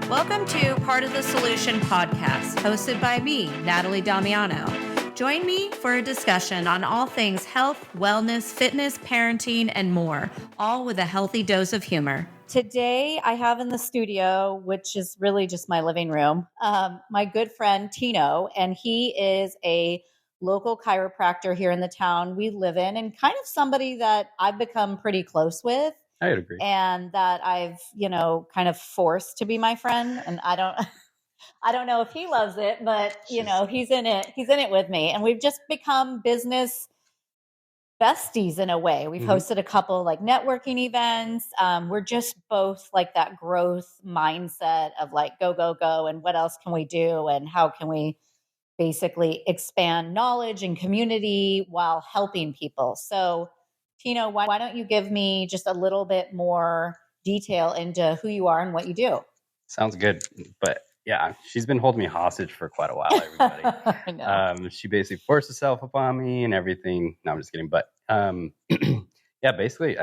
Welcome to Part of the Solution podcast, hosted by me, Natalie Damiano. Join me for a discussion on all things health, wellness, fitness, parenting, and more, all with a healthy dose of humor. Today, I have in the studio, which is really just my living room, my good friend Tino, and he is a local chiropractor here in the town we live in, and kind of somebody that I've become pretty close with. I would agree. And that I've, kind of forced to be my friend. And I don't know if he loves it, but he's in it with me. And we've just become business besties in a way. We've hosted a couple like networking events. We're just both like that growth mindset of like, go, go, go. And what else can we do? And how can we basically expand knowledge and community while helping people? So Tino, why don't you give me just a little bit more detail into who you are and what you do? Sounds good. But yeah, she's been holding me hostage for quite a while, everybody. I know. She basically forced herself upon me and everything. No, I'm just kidding. But yeah, basically,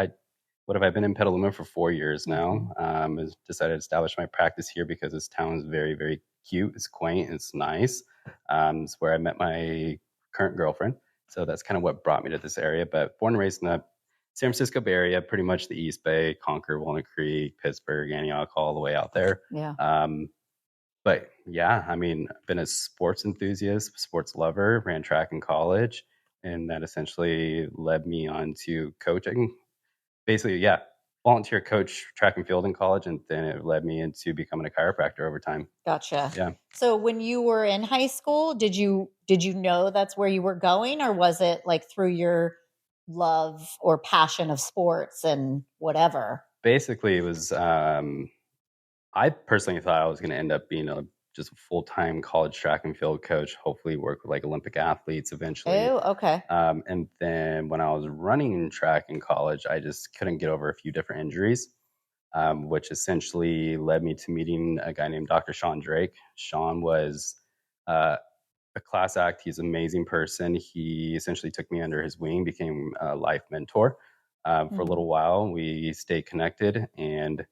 what have I been in Petaluma for 4 years now? Has decided to establish my practice here because this town is very, very cute. It's quaint. It's nice. It's where I met my current girlfriend. So that's kind of what brought me to this area. But born and raised in the San Francisco Bay Area, pretty much the East Bay, Concord, Walnut Creek, Pittsburgh, Antioch, all the way out there. Yeah. But yeah, I mean, I've been a sports enthusiast, sports lover, ran track in college, and that essentially led me on to coaching. Basically, yeah, volunteer coach track and field in college, and then it led me into becoming a chiropractor over time. Gotcha. Yeah. So when you were in high school, did you know that's where you were going, or was it like through your love or passion of sports and whatever? Basically, it was, I personally thought I was going to end up being just a full-time college track and field coach, hopefully work with like Olympic athletes eventually. Oh, okay. And then when I was running track in college, I just couldn't get over a few different injuries, which essentially led me to meeting a guy named Dr. Sean Drake. Sean was a class act. He's an amazing person. He essentially took me under his wing, became a life mentor. For a little while, we stayed connected, and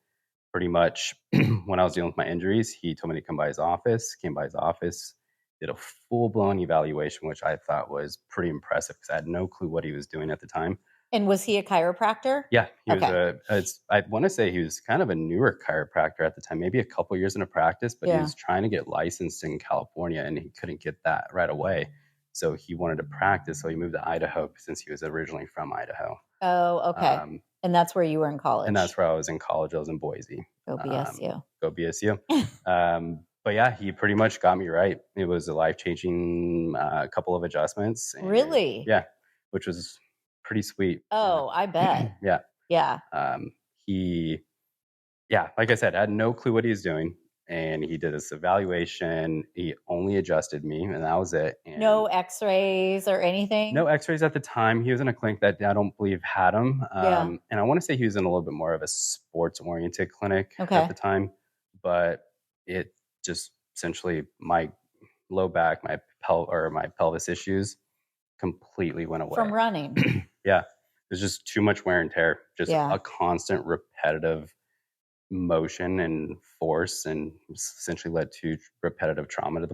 pretty much when I was dealing with my injuries, he told me to come by his office, came by his office, did a full-blown evaluation, which I thought was pretty impressive because I had no clue what he was doing at the time. And was he a chiropractor? Yeah, he was I want to say he was kind of a newer chiropractor at the time, maybe a couple years into practice, but he was trying to get licensed in California and he couldn't get that right away. So he wanted to practice, so he moved to Idaho since he was originally from Idaho. Oh, okay. And that's where you were in college? And that's where I was in college. I was in Boise. Go BSU. Go BSU. But yeah, he pretty much got me right. It was a life-changing couple of adjustments. And, really? Yeah, which was pretty sweet. Oh, I bet. Yeah. Yeah. Like I said, I had no clue what he was doing. And he did this evaluation. He only adjusted me, and that was it. And no x-rays or anything? No x-rays at the time. He was in a clinic that I don't believe had them. And I want to say he was in a little bit more of a sports-oriented clinic at the time. But it just essentially, my low back, my pelvis issues completely went away. From running? Yeah. It was just too much wear and tear. Just a constant repetitive motion and force, and essentially led to repetitive trauma to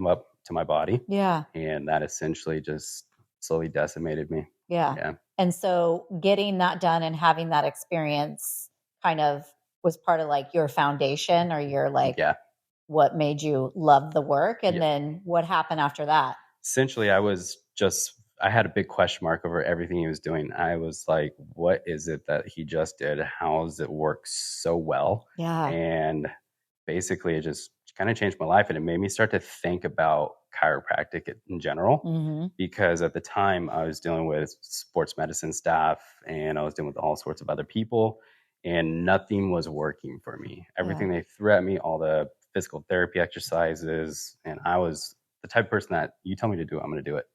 my body. Yeah. And that essentially just slowly decimated me. Yeah. And so getting that done and having that experience kind of was part of like your foundation, or your like what made you love the work. And then what happened after that? Essentially, I had a big question mark over everything he was doing. I was like, what is it that he just did? How does it work so well? Yeah. And basically it just kind of changed my life, and it made me start to think about chiropractic in general, because at the time I was dealing with sports medicine staff and I was dealing with all sorts of other people, and nothing was working for me. Everything they threw at me, all the physical therapy exercises, and I was the type of person that you tell me to do it, I'm going to do it.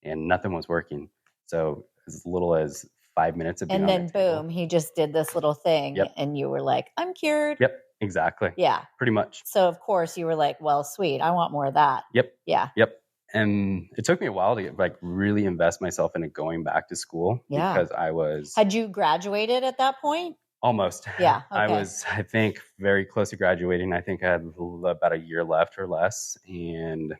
And nothing was working. So as little as 5 minutes of being and on then boom, he just did this little thing, and you were like, I'm cured. Yep, exactly. Yeah. Pretty much. So of course you were like, well, sweet, I want more of that. Yep. Yeah. Yep. And it took me a while to really invest myself into going back to school, because I was... Had you graduated at that point? Almost. Yeah. I Okay. was, I think, very close to graduating. I think I had about a year left or less. And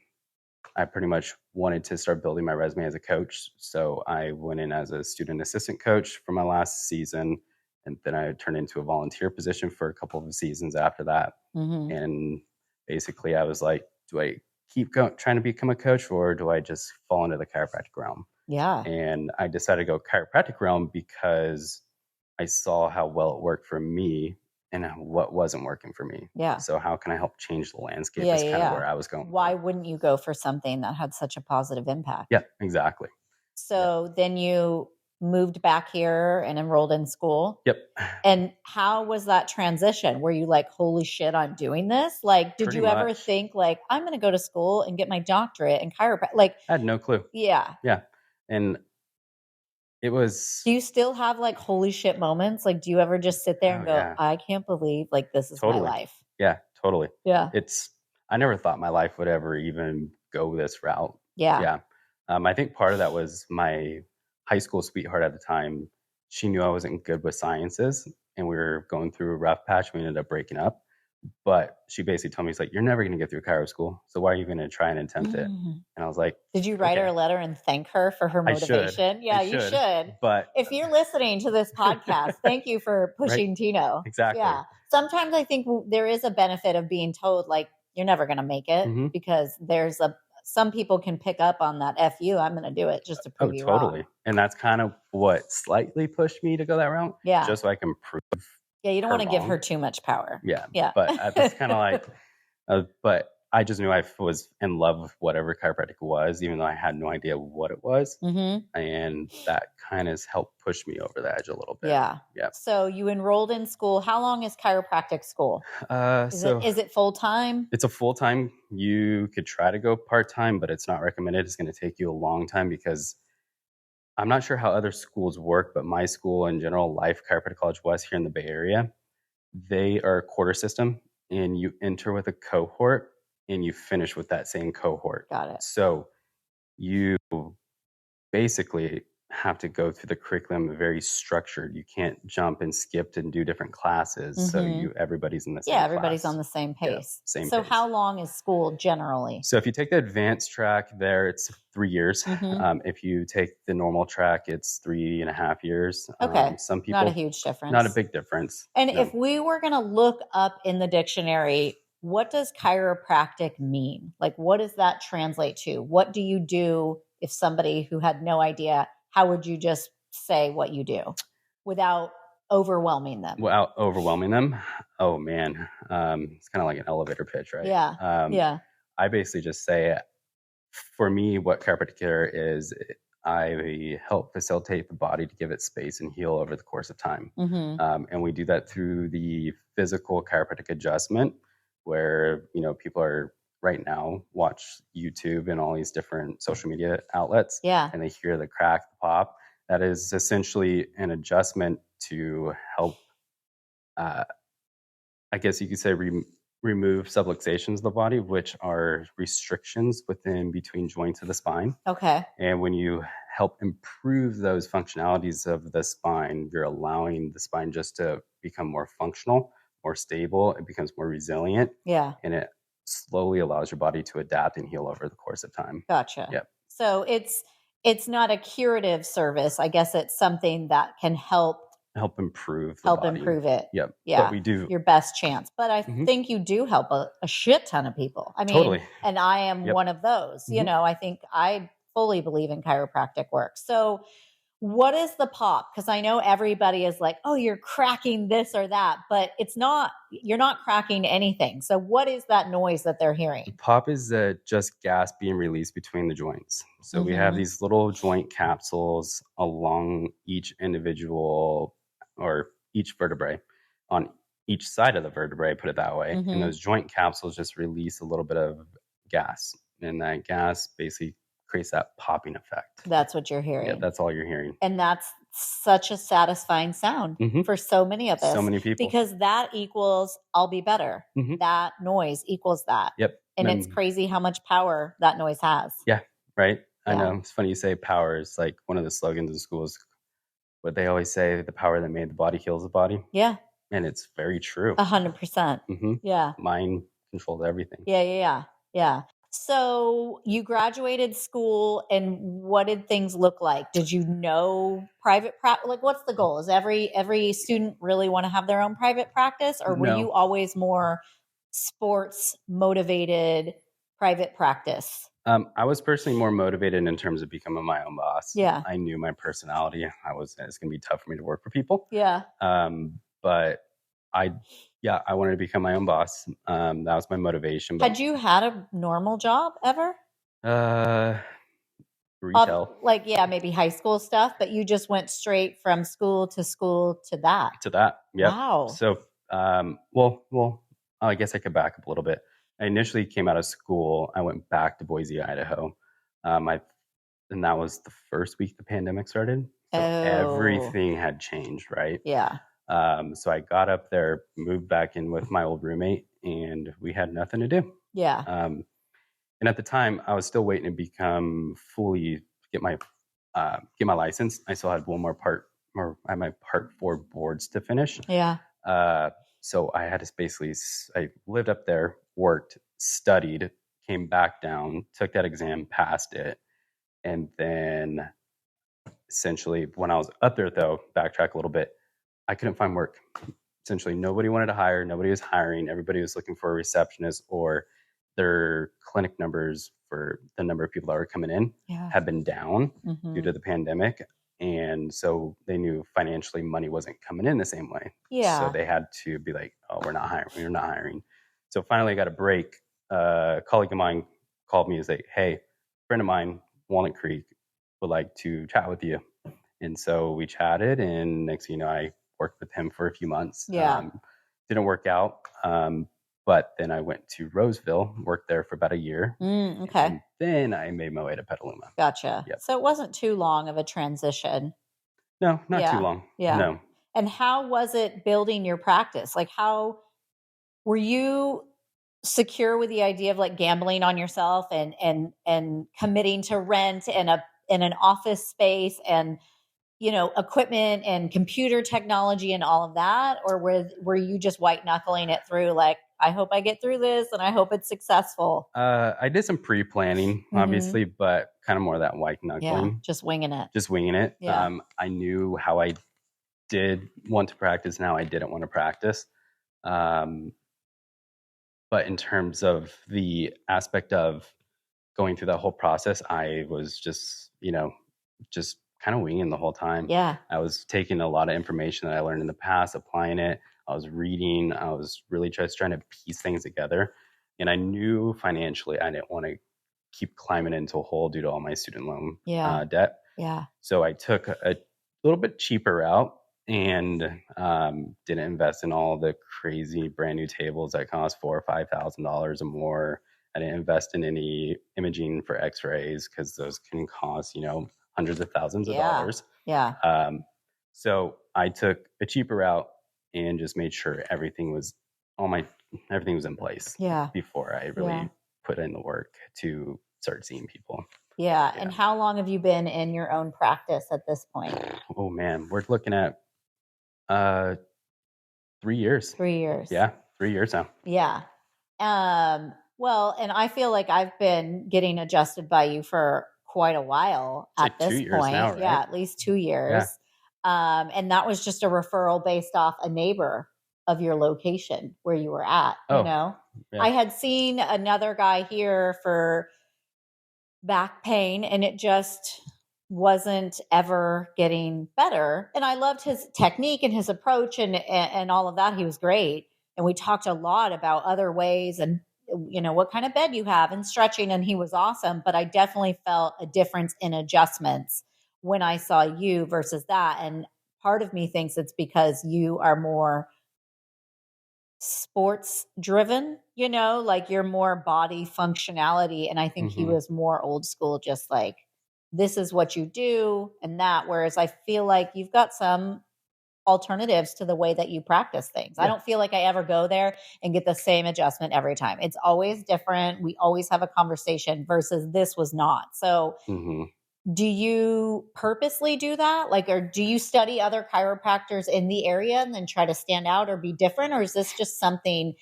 I pretty much wanted to start building my resume as a coach. So I went in as a student assistant coach for my last season. And then I turned into a volunteer position for a couple of seasons after that. Mm-hmm. And basically, I was like, do I keep trying to become a coach, or do I just fall into the chiropractic realm? Yeah. And I decided to go chiropractic realm because I saw how well it worked for me and what wasn't working for me. Yeah. So how can I help change the landscape Yeah. is Yeah. kind of Yeah. where I was going. Why wouldn't you go for something that had such a positive impact? Yeah, exactly. So then you moved back here and enrolled in school. Yep. And how was that transition? Were you like, holy shit, I'm doing this? Like, did Pretty you ever much. think like, I'm going to go to school and get my doctorate in chiropractic? Like, I had no clue. yeah. Yeah. And it was, Do you still have like holy shit moments? Like, do you ever just sit there and go, yeah, I can't believe like this is my totally. life? Yeah, totally. Yeah. I never thought my life would ever even go this route. Yeah. Yeah. I think part of that was my high school sweetheart at the time. She knew I wasn't good with sciences and we were going through a rough patch. We ended up breaking up. But she basically told me, "It's like, you're never going to get through chiro school. So why are you going to try and attempt it?" Mm. And I was like, Did you write her okay, a letter and thank her for her I should. motivation? Yeah, I you should. should. But If you're listening to this podcast, thank you for right, pushing Tino. exactly. Yeah. Sometimes I think there is a benefit of being told like you're never going to make it Mhm. because some people can pick up on that FU. I'm going to do it just to prove you Totally. wrong. And that's kind of what slightly pushed me to go that route. Yeah. Just so I can prove Yeah, you don't her want to give wrong. her too much power. Yeah. Yeah. But that's kind of like, but I just knew I was in love with whatever chiropractic was, even though I had no idea what it was. Mm-hmm. And that kind of helped push me over the edge a little bit. Yeah. Yeah. So you enrolled in school. How long is chiropractic school? Is it full time? It's a full time. You could try to go part time, but it's not recommended. It's going to take you a long time because I'm not sure how other schools work, but my school in general, Life Chiropractic College West here in the Bay Area, they are a quarter system and you enter with a cohort and you finish with that same cohort. Got it. So you basically have to go through the curriculum very structured. You can't jump and skip and do different classes. Mm-hmm. So everybody's in the same Yeah, everybody's class. on the same pace. Yeah, same so pace. how long is school generally? So if you take the advanced track there, it's 3 years. Mm-hmm. If you take the normal track, it's 3.5 years. Okay. Some people, not a huge difference. Not a big difference. And if we were going to look up in the dictionary, what does chiropractic mean? Like, what does that translate to? What do you do if somebody who had no idea, how would you just say what you do without overwhelming them? Without overwhelming them? Oh, man. It's kind of like an elevator pitch, right? Yeah. Yeah. I basically just say, for me, what chiropractic care is, I help facilitate the body to give it space and heal over the course of time. Mm-hmm. And we do that through the physical chiropractic adjustment, where, people are right now watch YouTube and all these different social media outlets. Yeah. And they hear the crack, the pop. That is essentially an adjustment to help, I guess you could say, remove subluxations of the body, which are restrictions within between joints of the spine. Okay. And when you help improve those functionalities of the spine, you're allowing the spine just to become more functional, more stable. It becomes more resilient. Yeah. And it slowly allows your body to adapt and heal over the course of time. Gotcha. Yep. So it's not a curative service. I guess it's something that can help improve the body. Improve it. Yep. Yeah. But we do your best chance. But I think you do help a shit ton of people. I mean, totally. And I am one of those. I think I fully believe in chiropractic work. So what is the pop? Because I know everybody is like, oh, you're cracking this or that, but you're not cracking anything. So what is that noise that they're hearing? The pop is just gas being released between the joints. So we have these little joint capsules along each individual or each vertebrae on each side of the vertebrae, put it that way. And those joint capsules just release a little bit of gas. And that gas basically creates that popping effect. That's what you're hearing. Yeah, that's all you're hearing. And that's such a satisfying sound for so many of us. So many people. Because that equals, I'll be better. That noise equals that. Yep. And it's crazy how much power that noise has. Yeah, right. I know. It's funny you say power is like one of the slogans in schools. what they always say, the power that made the body heals the body. Yeah. And it's very true. 100%. Yeah. Mind controls everything. Yeah. So you graduated school, and what did things look like? Did you know private practice? Like, what's the goal? Is every student really want to have their own private practice, or were No. you always more sports motivated private practice? I was personally more motivated in terms of becoming my own boss. Yeah. I knew my personality. It's going to be tough for me to work for people. Yeah. But I wanted to become my own boss. That was my motivation. But had you had a normal job ever? Retail. Maybe high school stuff, but you just went straight from school to that. Yeah. Wow. So, I guess I could back up a little bit. I initially came out of school. I went back to Boise, Idaho. And that was the first week the pandemic started. So everything had changed, right? Yeah. So I got up there, moved back in with my old roommate, and we had nothing to do. Yeah. And at the time, I was still waiting to become fully get my license. I still had I had my part 4 boards to finish. Yeah. So I had to I lived up there, worked, studied, came back down, took that exam, passed it. And then essentially when I was up there, though, backtrack a little bit, I couldn't find work. Essentially, nobody wanted to hire. Nobody was hiring. Everybody was looking for a receptionist, or their clinic numbers for the number of people that were coming in had been down due to the pandemic. And so they knew financially money wasn't coming in the same way. Yeah. So they had to be like, oh, we're not hiring. We're not hiring. So finally I got a break. A colleague of mine called me and said, hey, friend of mine, Walnut Creek, would like to chat with you. And so we chatted, and next thing you know, I worked with him for a few months. Yeah. Didn't work out. But then I went to Roseville, worked there for about a year. Okay. And then I made my way to Petaluma. Gotcha. Yep. So it wasn't too long of a transition. No, not too long. Yeah. No. And how was it building your practice? Like, how were you secure with the idea of like gambling on yourself and committing to rent in an office space and, you know, equipment and computer technology and all of that? Or were you just white knuckling it through, like, I hope I get through this and I hope it's successful? I did some pre-planning, obviously, but kind of more of that white knuckling. Yeah, just winging it. Yeah. I knew how I did want to practice and how I didn't want to practice. But in terms of the aspect of going through that whole process, I was just kind of winging the whole time. Yeah. I was taking a lot of information that I learned in the past, applying it. I was reading. I was really just trying to piece things together. And I knew financially I didn't want to keep climbing into a hole due to all my student loan debt. Yeah. So I took a little bit cheaper route and didn't invest in all the crazy brand new tables that cost $4,000 or $5,000 or more. I didn't invest in any imaging for x-rays because those can cost, hundreds of thousands of dollars. Yeah. So I took a cheaper route and just made sure everything was in place. Yeah. Before I really put in the work to start seeing people. Yeah. And how long have you been in your own practice at this point? Oh man, we're looking at 3 years. 3 years. Yeah, 3 years now. Yeah. Well, and I feel like I've been getting adjusted by you for quite a while it's at like this 2 years point. now, right? Yeah, at least 2 years. Yeah. And that was just a referral based off a neighbor of your location where you were at, you know? Yeah. I had seen another guy here for back pain, and it just wasn't ever getting better. And I loved his technique and his approach and all of that. He was great. And we talked a lot about other ways and, what kind of bed you have and stretching. And he was awesome. But I definitely felt a difference in adjustments when I saw you versus that. And part of me thinks it's because you are more sports driven, like you're more body functionality. And I think he was more old school, just like, this is what you do and that. Whereas I feel like you've got some alternatives to the way that you practice things. Yeah. I don't feel like I ever go there and get the same adjustment every time. It's always different. We always have a conversation versus this was not. So Do you purposely do that? Like, or do you study other chiropractors in the area and then try to stand out or be different? Or is this just something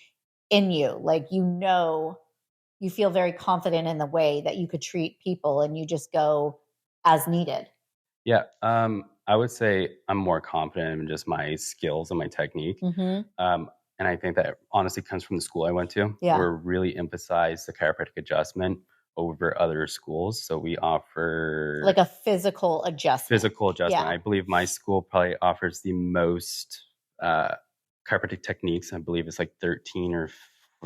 in you? Like, you feel very confident in the way that you could treat people and you just go as needed. Yeah, I would say I'm more confident in just my skills and my technique. Mm-hmm. Um, and I think that honestly comes from the school I went to, Yeah. where really emphasized the chiropractic adjustment over other schools. So we offer Like a physical adjustment. physical adjustment. Yeah. I believe my school probably offers the most chiropractic techniques. I believe it's like 13 or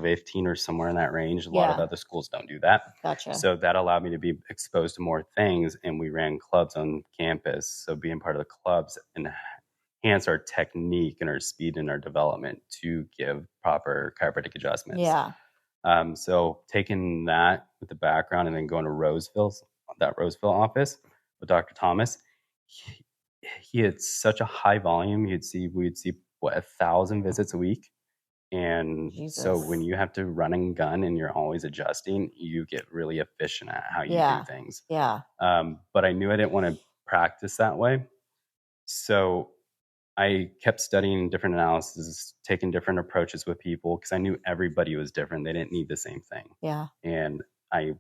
15 or somewhere in that range. A lot of Yeah. other schools don't do that. Gotcha. So that allowed me to be exposed to more things. And we ran clubs on campus. So being part of the clubs enhance our technique and our speed and our development to give proper chiropractic adjustments. Yeah. So taking that with the background and then going to Roseville office with Dr. Thomas, he had such a high volume. We'd see what 1,000 visits a week. And so Jesus. when you have to run and gun and you're always adjusting, you get really efficient at how you Yeah. do things. Yeah. But I knew I didn't want to practice that way. So I kept studying different analyses, taking different approaches with people because I knew everybody was different. They didn't need the same thing. Yeah. And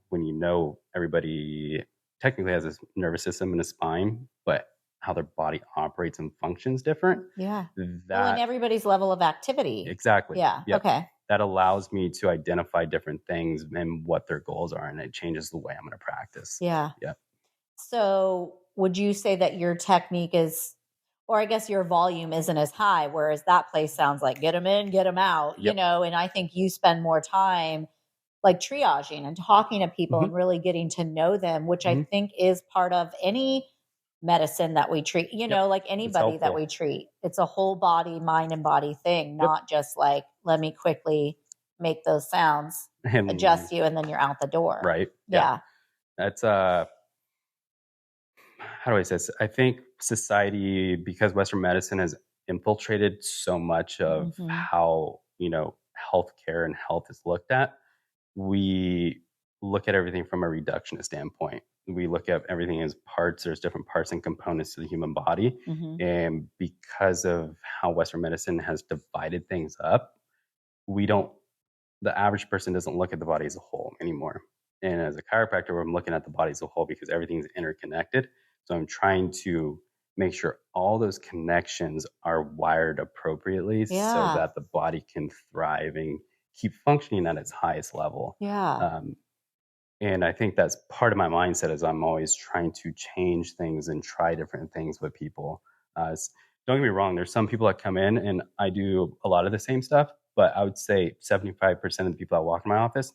when you know everybody technically has a nervous system and a spine, but how their body operates and functions different. Yeah. That and everybody's level of activity. exactly. Yeah. Yep. Okay. That allows me to identify different things and what their goals are, and it changes the way I'm going to practice. Yeah. Yep. So would you say that your technique is, or I guess your volume isn't as high, whereas that place sounds like get them in, get them out, Yep. and I think you spend more time like triaging and talking to people and really getting to know them, which I think is part of any medicine that we treat, like anybody that we treat. It's a whole body, mind and body thing, not just like, let me quickly make those sounds, adjust you, and then you're out the door. Right. Yeah. That's how do I say this? I think society, because Western medicine has infiltrated so much of how, healthcare and health is looked at, we look at everything from a reductionist standpoint. We look at everything as parts. There's different parts and components to the human body. And because of how Western medicine has divided things up, the average person doesn't look at the body as a whole anymore. And as a chiropractor, I'm looking at the body as a whole because everything's interconnected. So I'm trying to make sure all those connections are wired appropriately so that the body can thrive and keep functioning at its highest level. Yeah. And I think that's part of my mindset is I'm always trying to change things and try different things with people. Don't get me wrong. There's some people that come in and I do a lot of the same stuff, but I would say 75% of the people that walk in my office,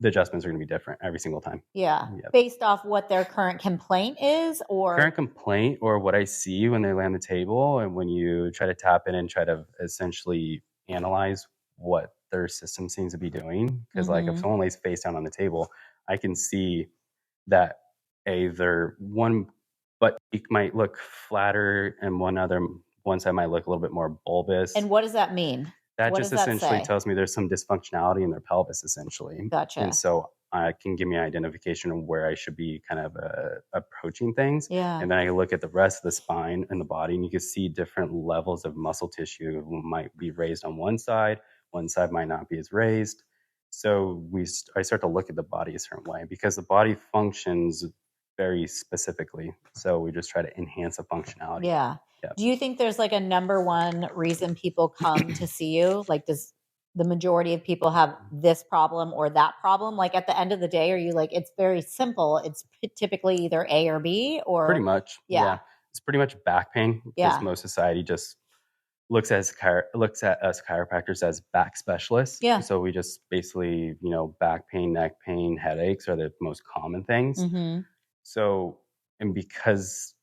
the adjustments are going to be different every single time. Yeah. Yep. Based off what their current complaint is or current complaint or what I see when they lay on the table. And when you try to tap in and try to essentially analyze what their system seems to be doing. Because like if someone lays face down on the table, I can see that their one butt cheek might look flatter and one side might look a little bit more bulbous. And what does that mean? That just essentially tells me there's some dysfunctionality in their pelvis, essentially. Gotcha. And so it can give me an identification of where I should be kind of approaching things. Yeah. And then I look at the rest of the spine and the body, and you can see different levels of muscle tissue might be raised on one side might not be as raised. So I start to look at the body a certain way because the body functions very specifically. So we just try to enhance the functionality. Yeah. Yep. Do you think there's like a number one reason people come to see you? Like, does the majority of people have this problem or that problem? Like at the end of the day, are you like, it's very simple. It's typically either A or B or pretty much. Yeah. It's pretty much back pain because most society just looks at us chiropractors as back specialists. Yeah. So we just basically, back pain, neck pain, headaches are the most common things. So, and because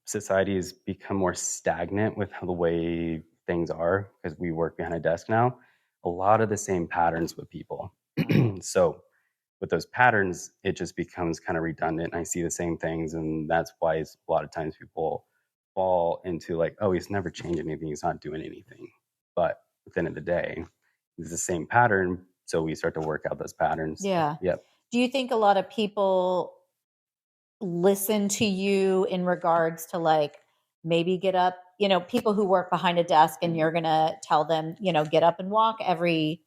society has become more stagnant with how the way things are, because we work behind a desk now, a lot of the same patterns with people. So with those patterns, it just becomes kind of redundant. And I see the same things. And that's why a lot of times people fall into like, oh, he's never changed anything. He's not doing anything. But at the end of the day, it's the same pattern. So we start to work out those patterns. Yeah. Yep. Do you think a lot of people listen to you in regards to like maybe get up, people who work behind a desk and you're going to tell them, get up and walk every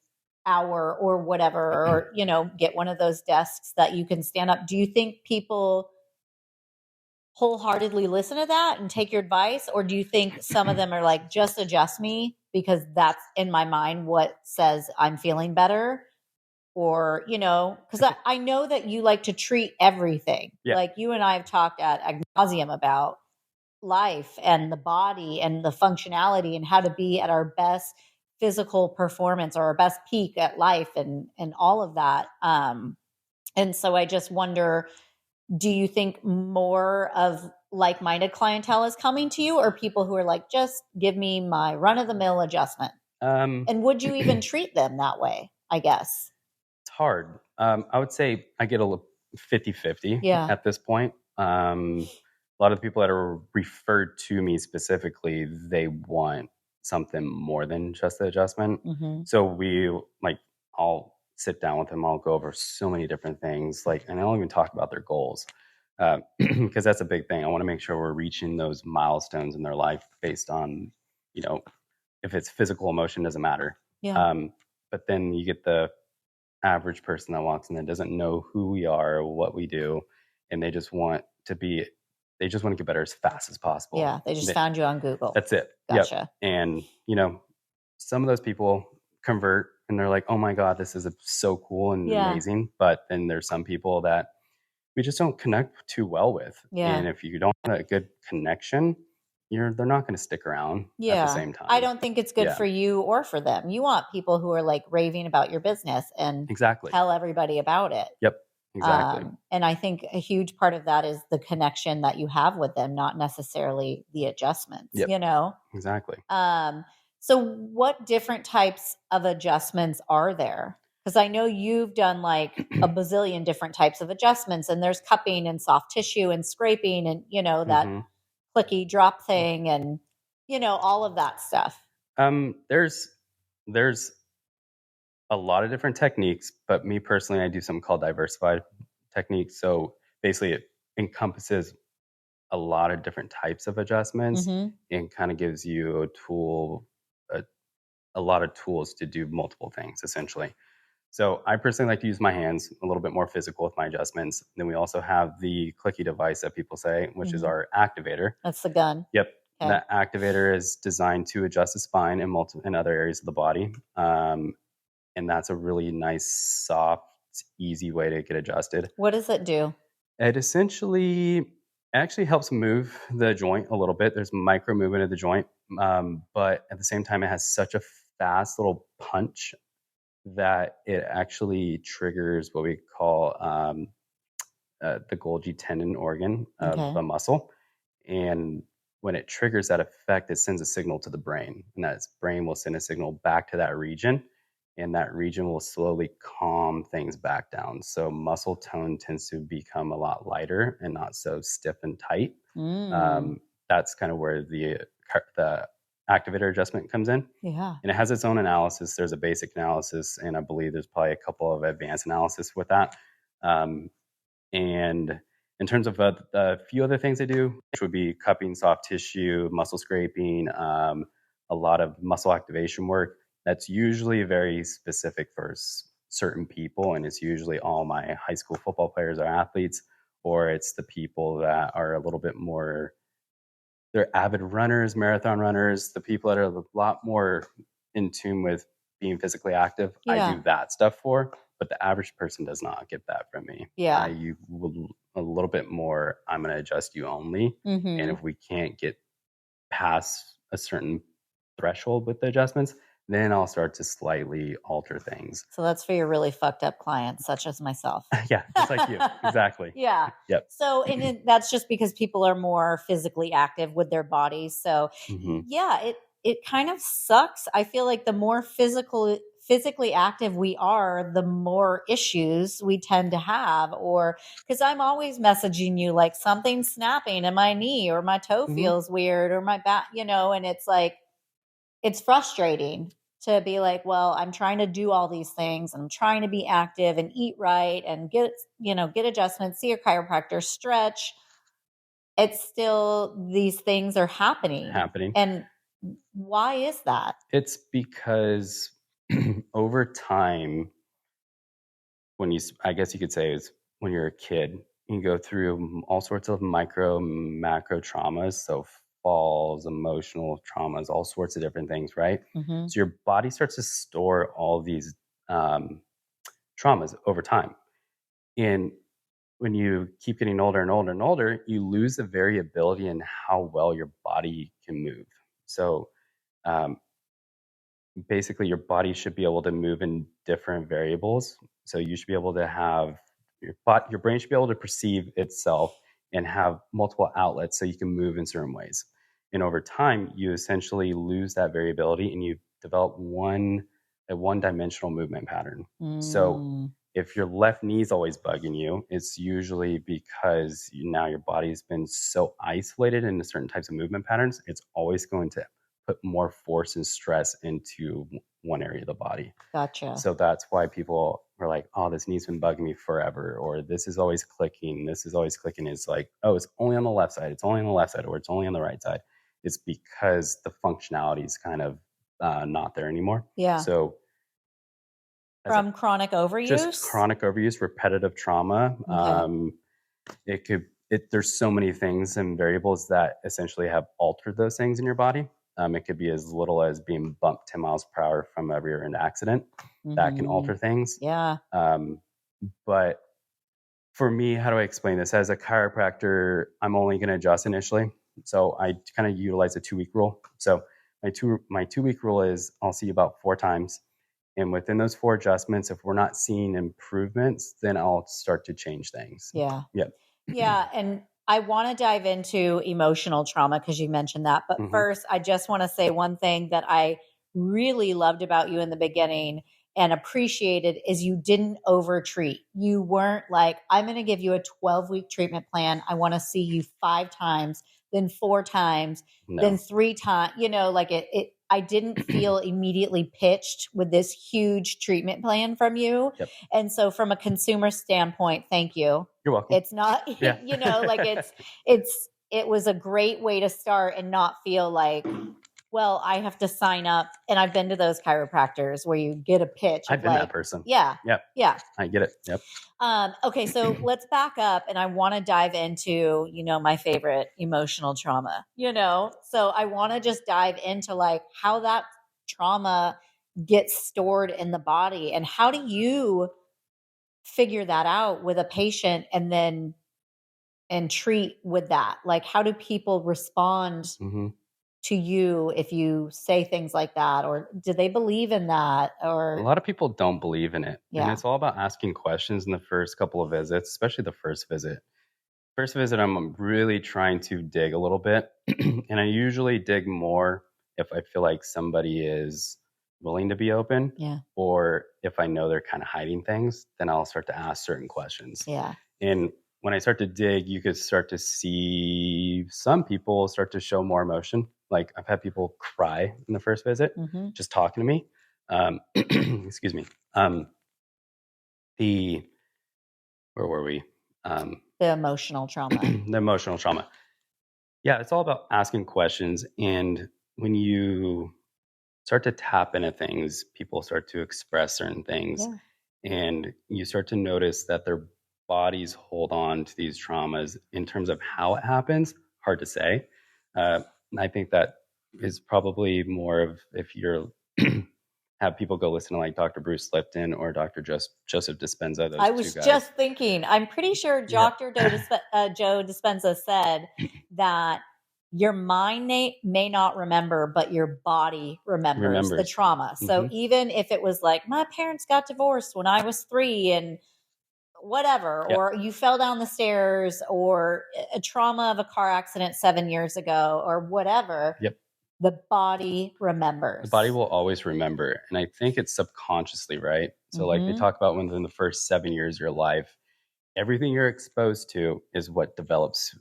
hour or whatever, or, get one of those desks that you can stand up. Do you think people wholeheartedly listen to that and take your advice? Or do you think some of them are like, just adjust me because that's in my mind what says I'm feeling better? Or, because I know that you like to treat everything. Yeah. Like you and I have talked ad nauseum about life and the body and the functionality and how to be at our best physical performance or our best peak at life and all of that. And so I just wonder, do you think more of like-minded clientele is coming to you, or people who are like, just give me my run-of-the-mill adjustment? And would you even treat them that way, I guess? It's hard. I would say I get a little 50-50 at this point. A lot of the people that are referred to me specifically, they want something more than just the adjustment. So I'll sit down with them. I'll go over so many different things, and I'll even talk about their goals. Because that's a big thing. I want to make sure we're reaching those milestones in their life based on, if it's physical, emotion, doesn't matter. But then you get the average person that walks in that doesn't know who we are, what we do, and they just want to get better as fast as possible. Yeah, they just found you on Google. That's it. Gotcha. Yep. And, some of those people convert and they're like, oh my God, this is so cool and amazing. But then there's some people that we just don't connect too well with. And if you don't have a good connection, they're not going to stick around at the same time. I don't think it's good for you or for them. You want people who are like raving about your business and tell everybody about it. Yep. Exactly. And I think a huge part of that is the connection that you have with them, not necessarily the adjustments, Exactly. So what different types of adjustments are there? Because I know you've done like a bazillion different types of adjustments, and there's cupping and soft tissue and scraping and, that clicky drop thing and, all of that stuff. There's a lot of different techniques, but me personally, I do something called diversified techniques. So basically it encompasses a lot of different types of adjustments and kind of gives you a lot of tools to do multiple things essentially. So I personally like to use my hands, a little bit more physical with my adjustments. Then we also have the clicky device that people say, which is our activator. That's the gun. Yep. Okay. That activator is designed to adjust the spine and other areas of the body. And that's a really nice, soft, easy way to get adjusted. What does it do? It actually helps move the joint a little bit. There's micro movement of the joint. But at the same time, it has such a fast little punch that it actually triggers what we call the Golgi tendon organ of the muscle. And when it triggers that effect, it sends a signal to the brain. And that brain will send a signal back to that region. And that region will slowly calm things back down. So muscle tone tends to become a lot lighter and not so stiff and tight. That's kind of where the activator adjustment comes in. Yeah. And it has its own analysis. There's a basic analysis, and I believe there's probably a couple of advanced analysis with that. And in terms of a few other things they do, which would be cupping, soft tissue, muscle scraping, a lot of muscle activation work, that's usually very specific for certain people. And it's usually all my high school football players or athletes, or it's the people that are a little bit more, they're avid runners, marathon runners, the people that are a lot more in tune with being physically active. I do that stuff for, but the average person does not get that from me. You will a little bit more, I'm going to adjust you only. And if we can't get past a certain threshold with the adjustments, then I'll start to slightly alter things. So that's for your really fucked up clients, such as myself. Yeah, just like you. Exactly. Yeah. Yep. So, and that's just because people are more physically active with their bodies. So, yeah, it kind of sucks. I feel like the more physically active we are, the more issues we tend to have. Or because I'm always messaging you like something's snapping in my knee, or my toe feels weird, or my back, and it's like, it's frustrating. to be like, well, I'm trying to do all these things. I'm trying to be active and eat right and get adjustments, see a chiropractor, stretch. It's still, these things are happening. And why is that? It's because over time, I guess you could say is when you're a kid, you go through all sorts of micro, macro traumas. So falls, emotional traumas, all sorts of different things, right? Mm-hmm. So your body starts to store all these traumas over time. And when you keep getting older and older and older, you lose the variability in how well your body can move. So um, basically your body should be able to move in different variables. So you should be able to have your brain should be able to perceive itself and have multiple outlets so you can move in certain ways. And over time, you essentially lose that variability and you develop a one-dimensional movement pattern. So if your left knee is always bugging you, it's usually because now your body's been so isolated into certain types of movement patterns, it's always going to put more force and stress into one area of the body. Gotcha. So that's why people are like, oh, this knee's been bugging me forever, or this is always clicking. This is always clicking. It's like, oh, it's only on the left side. It's only on the left side, or it's only on the right side. It's because the functionality is kind of not there anymore. Yeah. So from chronic overuse? Just chronic overuse, repetitive trauma. Okay. There's so many things and variables that essentially have altered those things in your body. It could be as little as being bumped 10 miles per hour from a rear end accident. Mm-hmm. That can alter things. Yeah. But for me, how do I explain this? As a chiropractor, I'm only going to adjust initially. So I kind of utilize a 2-week rule. So my 2-week rule is I'll see you about 4 times. And within those 4 adjustments, if we're not seeing improvements, then I'll start to change things. Yeah. Yep. Yeah. And I want to dive into emotional trauma because you mentioned that. But first, I just want to say one thing that I really loved about you in the beginning and appreciated is you didn't overtreat. You weren't like, I'm going to give you a 12-week treatment plan. I want to see you 5 times, then 4 times, then 3 times. Like I didn't feel immediately pitched with this huge treatment plan from you. Yep. And so from a consumer standpoint, thank you. You're welcome. It's not, like it was a great way to start and not feel like, well, I have to sign up. And I've been to those chiropractors where you get a pitch. I've been that person. Yeah. Yep. Yeah. I get it. Yep. Okay. So let's back up and I want to dive into, my favorite emotional trauma, so I want to just dive into like how that trauma gets stored in the body and how do you figure that out with a patient and treat with that? Like, how do people respond to you if you say things like that, or do they believe in that? Or a lot of people don't believe in it. Yeah. And it's all about asking questions in the first couple of visits, especially the first visit. First visit, I'm really trying to dig a little bit. And I usually dig more if I feel like somebody is willing to be open. Yeah. Or if I know they're kind of hiding things, then I'll start to ask certain questions. Yeah. And when I start to dig, you could start to see some people start to show more emotion. Like I've had people cry in the first visit, just talking to me. Excuse me. Where were we? The emotional trauma. The emotional trauma. Yeah, it's all about asking questions. And when you start to tap into things, people start to express certain things. Yeah. And you start to notice that their bodies hold on to these traumas in terms of how it happens. Hard to say. I think that is probably more of if you're have people go listen to like Dr. Bruce Lipton or Dr. Joseph Dispenza. I was just thinking, I'm pretty sure Dr. Joe Dispenza said that your mind may not remember, but your body remembers the trauma. So even if it was like, my parents got divorced when I was 3 and whatever, or you fell down the stairs, or a trauma of a car accident 7 years ago, or whatever. Yep. The body remembers. The body will always remember. And I think it's subconsciously, right? So like they talk about within the first 7 years of your life, everything you're exposed to is what develops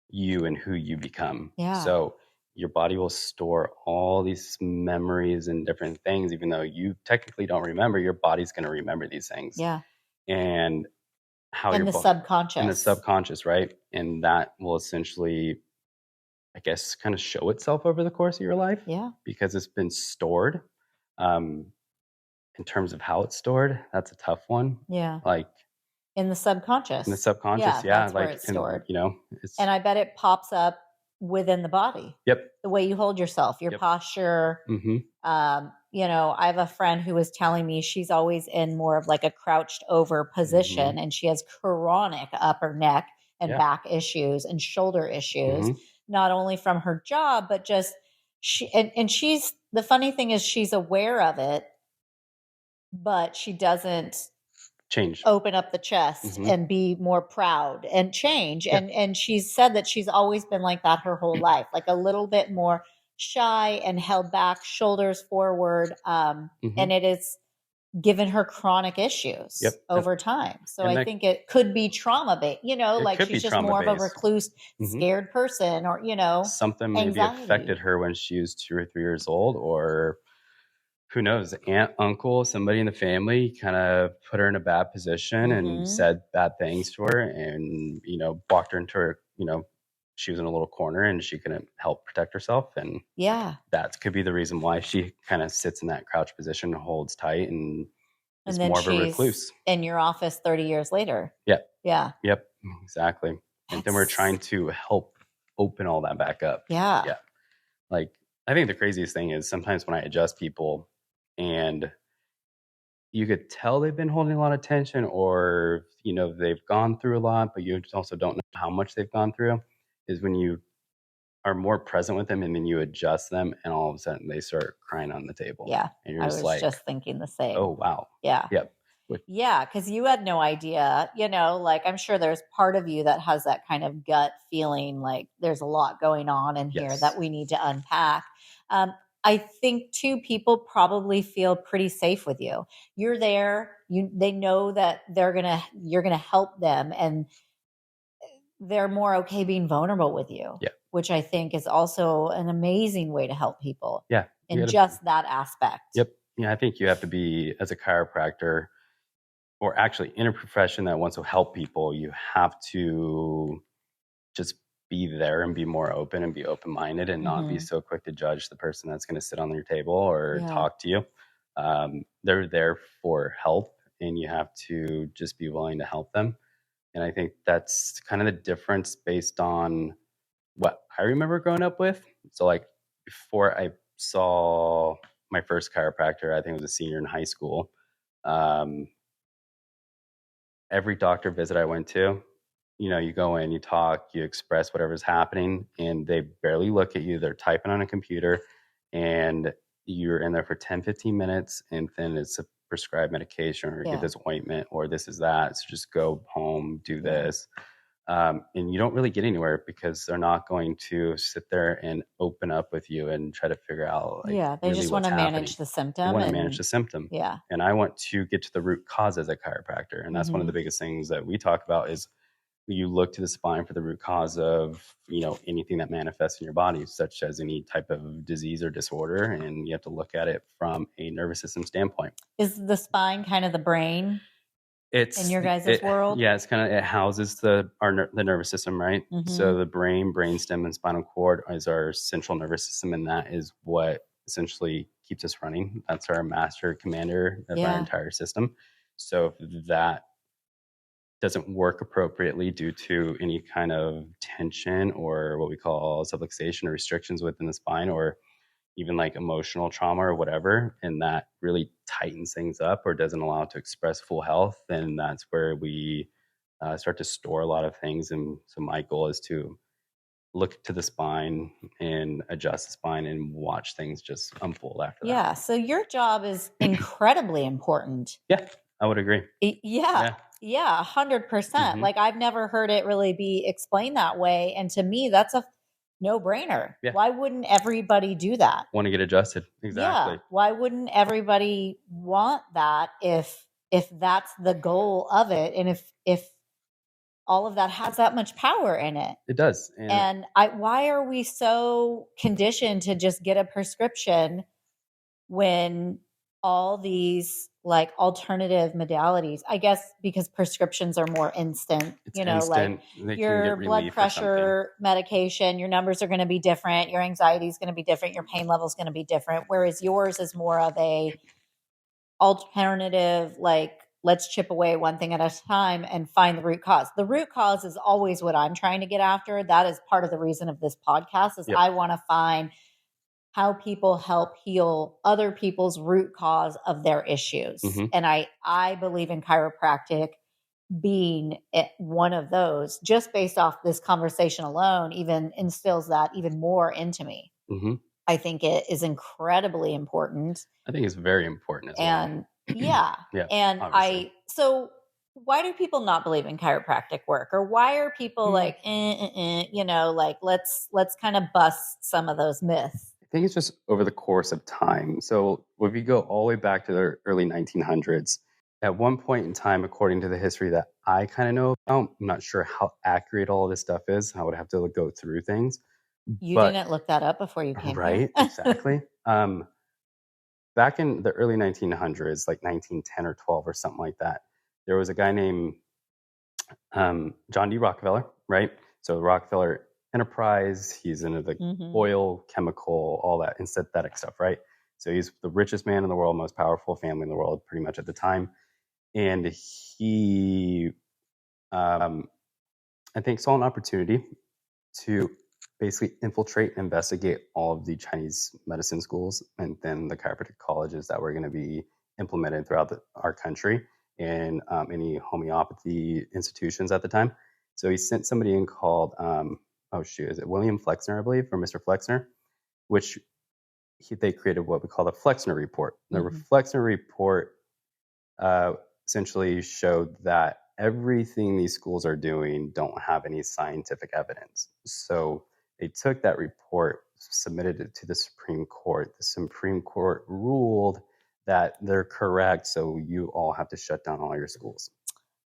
you and who you become. Yeah. So your body will store all these memories and different things, even though you technically don't remember, your body's going to remember these things. Yeah. And how In your the body, subconscious. in the subconscious, right? And that will essentially, I guess, kind of show itself over the course of your life. Yeah. Because it's been stored. In terms of how it's stored, that's a tough one. Yeah. Like in the subconscious. in the subconscious, yeah, That's where like, it's stored. and it's, and I bet it pops up within the body. Yep. The way you hold yourself, your posture. Mm-hmm. I have a friend who was telling me she's always in more of like a crouched over position, and she has chronic upper neck and back issues and shoulder issues, not only from her job, but just she's, the funny thing is she's aware of it, but she doesn't change, open up the chest and be more proud and change. And she's said that she's always been like that her whole life, like a little bit more shy and held back, shoulders forward. And it has given her chronic issues over time. So I think it could be trauma based, like she's just more of a recluse, scared person, or, something maybe affected her when she was 2 or 3 years old, or who knows, aunt, uncle, somebody in the family kind of put her in a bad position and said bad things to her, and, walked her into her, she was in a little corner and she couldn't help protect herself. And that could be the reason why she kind of sits in that crouch position, holds tight, and is more of a recluse. In your office 30 years later. Yep. Yeah. Yep. Exactly. And then we're trying to help open all that back up. Yeah. Yeah. Like, I think the craziest thing is sometimes when I adjust people, and you could tell they've been holding a lot of tension, or, they've gone through a lot, but you also don't know how much they've gone through, is when you are more present with them and then you adjust them and all of a sudden they start crying on the table. Yeah. And you're just just thinking the same. Oh, wow. Yeah. Yep. Yeah. Cause you had no idea, like I'm sure there's part of you that has that kind of gut feeling like there's a lot going on in here that we need to unpack. I think too, people probably feel pretty safe with you. You're there. They know that you're going to help them, and they're more okay being vulnerable with you, which I think is also an amazing way to help people. Yeah. In just that aspect. Yep. Yeah. I think you have to be, as a chiropractor, or actually in a profession that wants to help people, you have to just be there and be more open and be open-minded, and not be so quick to judge the person that's going to sit on your table or talk to you. They're there for help, and you have to just be willing to help them. And I think that's kind of the difference based on what I remember growing up with. So, like, before I saw my first chiropractor, I think it was a senior in high school. Every doctor visit I went to, you go in, you talk, you express whatever's happening, and they barely look at you. They're typing on a computer, and you're in there for 10, 15 minutes, and then it's a prescribed medication, or get this ointment, or this is that. So just go home, do this. And you don't really get anywhere, because they're not going to sit there and open up with you and try to figure out. They really just want to manage the symptom. They want to manage the symptom. Yeah. And I want to get to the root cause as a chiropractor. And that's one of the biggest things that we talk about, is you look to the spine for the root cause of, anything that manifests in your body, such as any type of disease or disorder. And you have to look at it from a nervous system standpoint. Is the spine kind of the brain? In your guys' world? Yeah, it's kind of, it houses the nervous system, right? So the brain, brainstem, and spinal cord is our central nervous system, and that is what essentially keeps us running. That's our master commander of our entire system. So if that doesn't work appropriately due to any kind of tension, or what we call subluxation, or restrictions within the spine, or even like emotional trauma or whatever, and that really tightens things up or doesn't allow it to express full health, then that's where we start to store a lot of things. And so my goal is to look to the spine and adjust the spine and watch things just unfold after that. Yeah. So your job is incredibly important. Yeah, I would agree. Yeah, 100%. Like, I've never heard it really be explained that way. And to me, that's a no-brainer. Yeah. Why wouldn't everybody do that? Want to get adjusted. Exactly. Yeah. Why wouldn't everybody want that if that's the goal of it? And if all of that has that much power in it. It does. And why are we so conditioned to just get a prescription when all these like alternative modalities, I guess because prescriptions are more instant, it's you know, instant. like your blood pressure medication, your numbers are going to be different. Your anxiety is going to be different. Your pain level is going to be different. Whereas yours is more of a alternative, like let's chip away one thing at a time and find the root cause. The root cause is always what I'm trying to get after. That is part of the reason of this podcast is I want to find how people help heal other people's root cause of their issues. And I believe in chiropractic being one of those. Just based off this conversation alone, even instills that even more into me. I think it is incredibly important. I think it's very important as well. Yeah. And obviously. So why do people not believe in chiropractic work? Or why are people like, you know, like let's kind of bust some of those myths? I think it's just over the course of time. So if we go all the way back to the early 1900s, at one point in time, according to the history that I kind of know about, I'm not sure how accurate all of this stuff is. I would have to go through things. You didn't look that up before you came right, here. Exactly. Back in the early 1900s, like 1910 or 12 or something like that, there was a guy named John D. Rockefeller, right? So Rockefeller Enterprise, he's into the oil, chemical, all that, and synthetic stuff, right? So he's the richest man in the world, most powerful family in the world, pretty much at the time. And he, I think, saw an opportunity to basically infiltrate and investigate all of the Chinese medicine schools and then the chiropractic colleges that were going to be implemented throughout our country and any homeopathy institutions at the time. So he sent somebody in called, is it William Flexner, I believe, or Mr. Flexner, which they created what we call the Flexner Report. The Flexner Report essentially showed that everything these schools are doing don't have any scientific evidence. So they took that report, submitted it to the Supreme Court. The Supreme Court ruled that they're correct, so you all have to shut down all your schools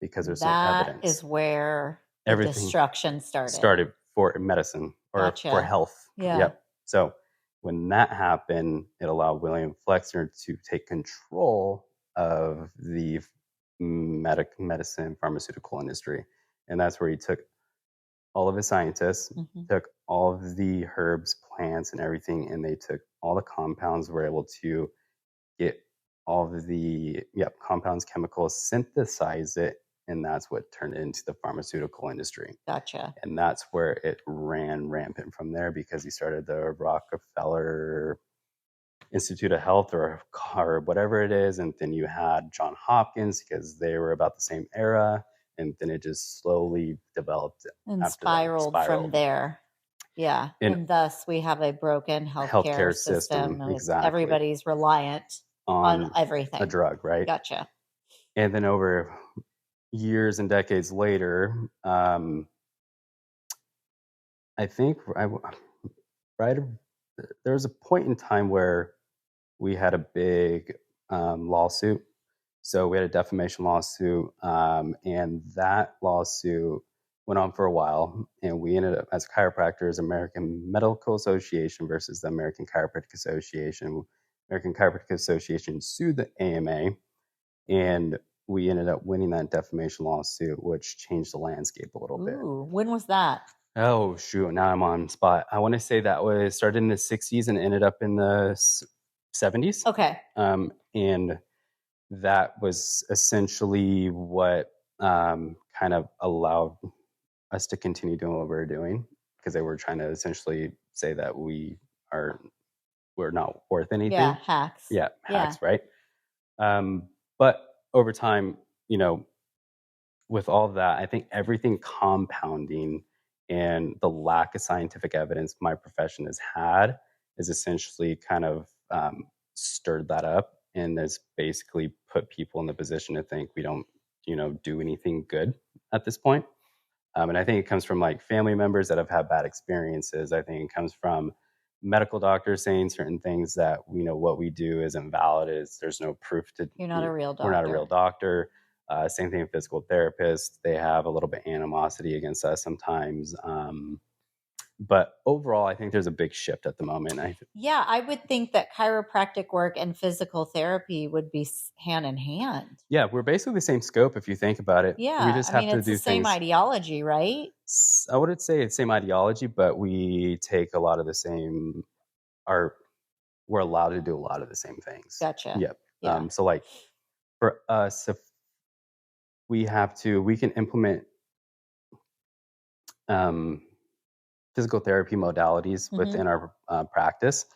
because there's no evidence. That is where everything destruction started for medicine or for health. Yeah. Yep. So when that happened, it allowed William Flexner to take control of the medicine pharmaceutical industry. And that's where he took all of his scientists, took all of the herbs, plants, and everything, and they took all the compounds, were able to get all of the compounds, chemicals, synthesize it, and that's what turned it into the pharmaceutical industry. Gotcha. And that's where it ran rampant from there because he started the Rockefeller Institute of Health or whatever it is, and then you had John Hopkins because they were about the same era, and then it just slowly developed and spiraled from there. Yeah, and thus we have a broken healthcare system. Exactly. Everybody's reliant on everything. A drug, right? Gotcha. And then over years and decades later, I think there was a point in time where we had a big lawsuit. So we had a defamation lawsuit, and that lawsuit went on for a while. And we ended up, as chiropractors, American Medical Association versus the American Chiropractic Association. American Chiropractic Association sued the AMA, and we ended up winning that defamation lawsuit, which changed the landscape a little bit. When was that? Oh, shoot. Now I'm on spot. I want to say that was started in the 60s and ended up in the 70s. Okay. And that was essentially what kind of allowed us to continue doing what we were doing, because they were trying to essentially say that we're not worth anything. Yeah, hacks. Yeah, hacks, right? But over time, with all of that, I think everything compounding and the lack of scientific evidence my profession has had is essentially kind of stirred that up and has basically put people in the position to think we don't, do anything good at this point. And I think it comes from like family members that have had bad experiences. I think it comes from medical doctors saying certain things that what we do isn't valid. There's no proof to. You're not a real doctor. We're not a real doctor. Same thing with physical therapists. They have a little bit animosity against us sometimes. But overall, I think there's a big shift at the moment. Yeah, I would think that chiropractic work and physical therapy would be hand in hand. Yeah, we're basically the same scope if you think about it. We Yeah, just I have mean, to it's the do same things. ideology, right? I wouldn't say it's same ideology, but we take a lot of the same. Our We're allowed to do a lot of the same things. Gotcha. Yep. Yeah. So like for us, if we can implement um, physical therapy modalities Mm-hmm. within our practice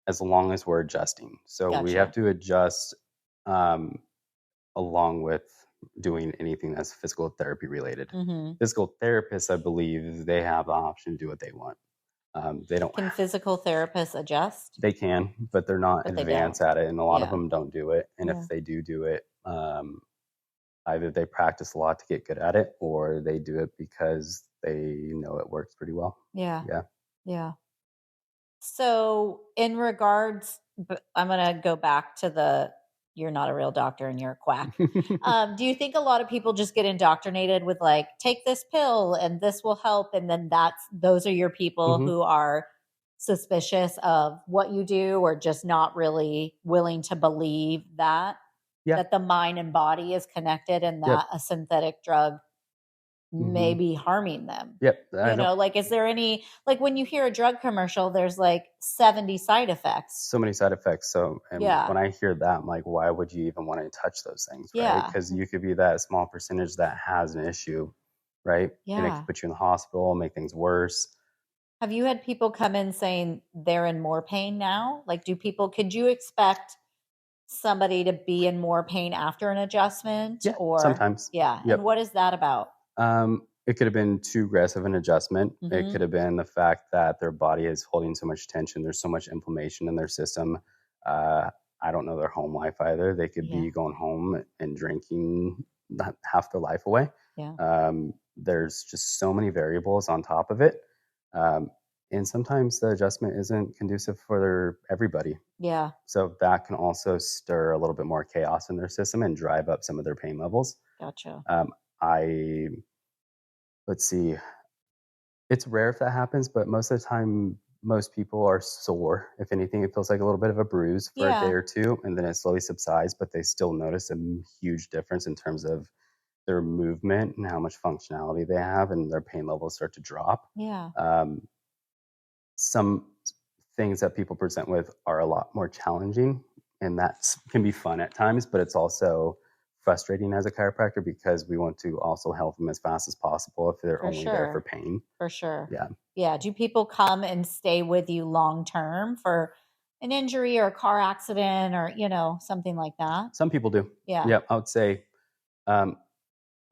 as long as we're adjusting. So we have Gotcha. to adjust um, along with doing anything that's physical therapy related. Mm-hmm. Physical therapists, I believe, they have the option to do what they want. They don't. Can physical therapists adjust? They can, but they're not But they don't. advanced at it, and a lot of Yeah. them don't do it. And Yeah. if they do it, either they practice a lot to get good at it, or they do it because they know it works pretty well. Yeah. Yeah. Yeah. So, in regards, I'm going to go back to you're not a real doctor and you're a quack. Do you think a lot of people just get indoctrinated with like, take this pill and this will help? And then those are your people Mhm. who are suspicious of what you do or just not really willing to believe that, Yeah. that the mind and body is connected and Yep. that a synthetic drug may Mhm. be harming them? Yep. I You know know, like, is there any, like when you hear a drug commercial, there's like 70 side effects. so many side effects. So, and Yeah. when I hear that, I'm like, why would you even want to touch those things, right? Yeah. Because you could be that small percentage that has an issue, right? And it Yeah. could put you in the hospital, make things worse. Have you had people come in saying they're in more pain now? Like, could you expect somebody to be in more pain after an adjustment Yeah, or, sometimes. yeah. And Yep. what is that about? It could have been too aggressive an adjustment. It Mm-hmm. could have been the fact that their body is holding so much tension. There's so much inflammation in their system. Uh, I don't know their home life either. They could Yeah. be going home and drinking half their life away. Yeah. There's just so many variables on top of it. Um, and sometimes the adjustment isn't conducive for everybody. Yeah. So that can also stir a little bit more chaos in their system and drive up some of their pain levels. Gotcha. I Let's see. It's rare if that happens, but most of the time, most people are sore. If anything, it feels like a little bit of a bruise for a day Yeah. or two, and then it slowly subsides, but they still notice a huge difference in terms of their movement and how much functionality they have, and their pain levels start to drop. Yeah. Some things that people present with are a lot more challenging, and that can be fun at times, but it's also frustrating as a chiropractor because we want to also help them as fast as possible if they're For only there for sure. pain. For sure. Yeah. Yeah. Do people come and stay with you long term for an injury or a car accident or, something like that? Some people do. Yeah. Yeah, I would say um,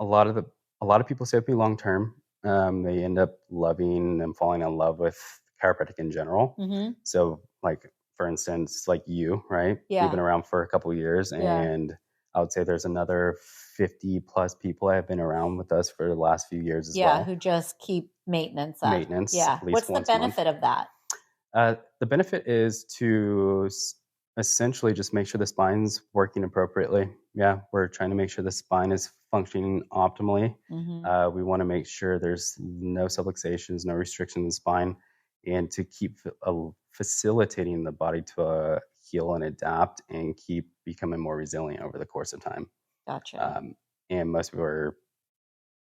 a lot of people stay with me long term. They end up loving and falling in love with chiropractic in general. Mm-hmm. So, like for instance, like you, right? Yeah. You've been around for a couple of years, Yeah. and I would say there's another 50 plus people that have been around with us for the last few years as well. Who just keep maintenance up. Maintenance, Yeah. at least What's the once a month. benefit of that? The benefit is to essentially just make sure the spine's working appropriately. Yeah, we're trying to make sure the spine is functioning optimally. Mm-hmm. We want to make sure there's no subluxations, no restriction in the spine, and to keep facilitating the body to heal and adapt and keep becoming more resilient over the course of time. Gotcha. And most people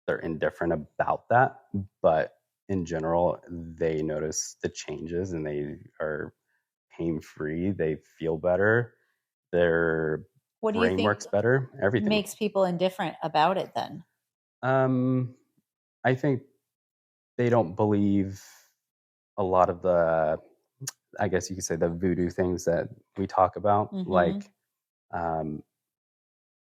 they're indifferent about that, but in general, they notice the changes and they are pain free. They feel better. Their What do you brain think works better. Everything makes people indifferent about it then? I think they don't believe a lot of the, I guess you could say, the voodoo things that we talk about. Mm-hmm. Like, um,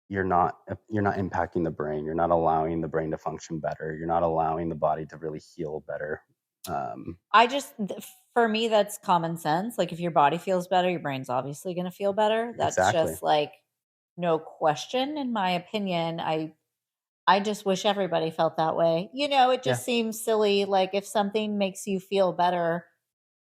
you're not impacting the brain. You're not allowing the brain to function better. You're not allowing the body to really heal better. For me, that's common sense. Like if your body feels better, your brain's obviously going to feel better. That's Exactly. just like no question, in my opinion. I just wish everybody felt that way. It just seems silly. Like if something makes you feel better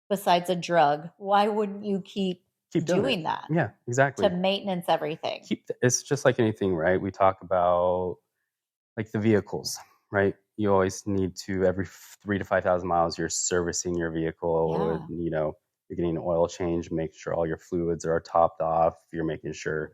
besides a drug, why wouldn't you keep keep doing doing it. that Yeah, to exactly. maintenance everything. It's just like anything, right? We talk about like the vehicles, right? You always need to every 3 to 5,000 miles, you're servicing your vehicle. Yeah. You're getting an oil change, make sure all your fluids are topped off. You're making sure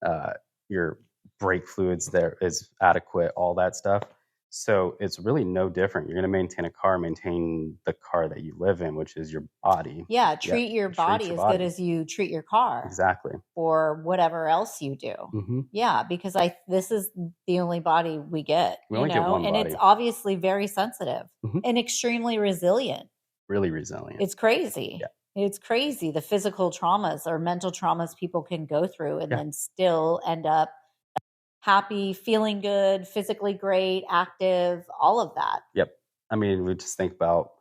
uh, your brake fluids there is adequate, all that stuff. So it's really no different. You're going to maintain a car, maintain the car that you live in, which is your body. Yeah, Yeah, treat your treat body your as good body. as you treat your car Exactly. or whatever else you do. Hmm. Yeah, because this is the only body we get, We only get one and it's body. obviously very sensitive Hmm. and extremely resilient. Really resilient. It's crazy. Yeah. It's crazy the physical traumas or mental traumas people can go through and Yeah. then still end up happy, feeling good, physically great, active, all of that. Yep. I mean, we just think about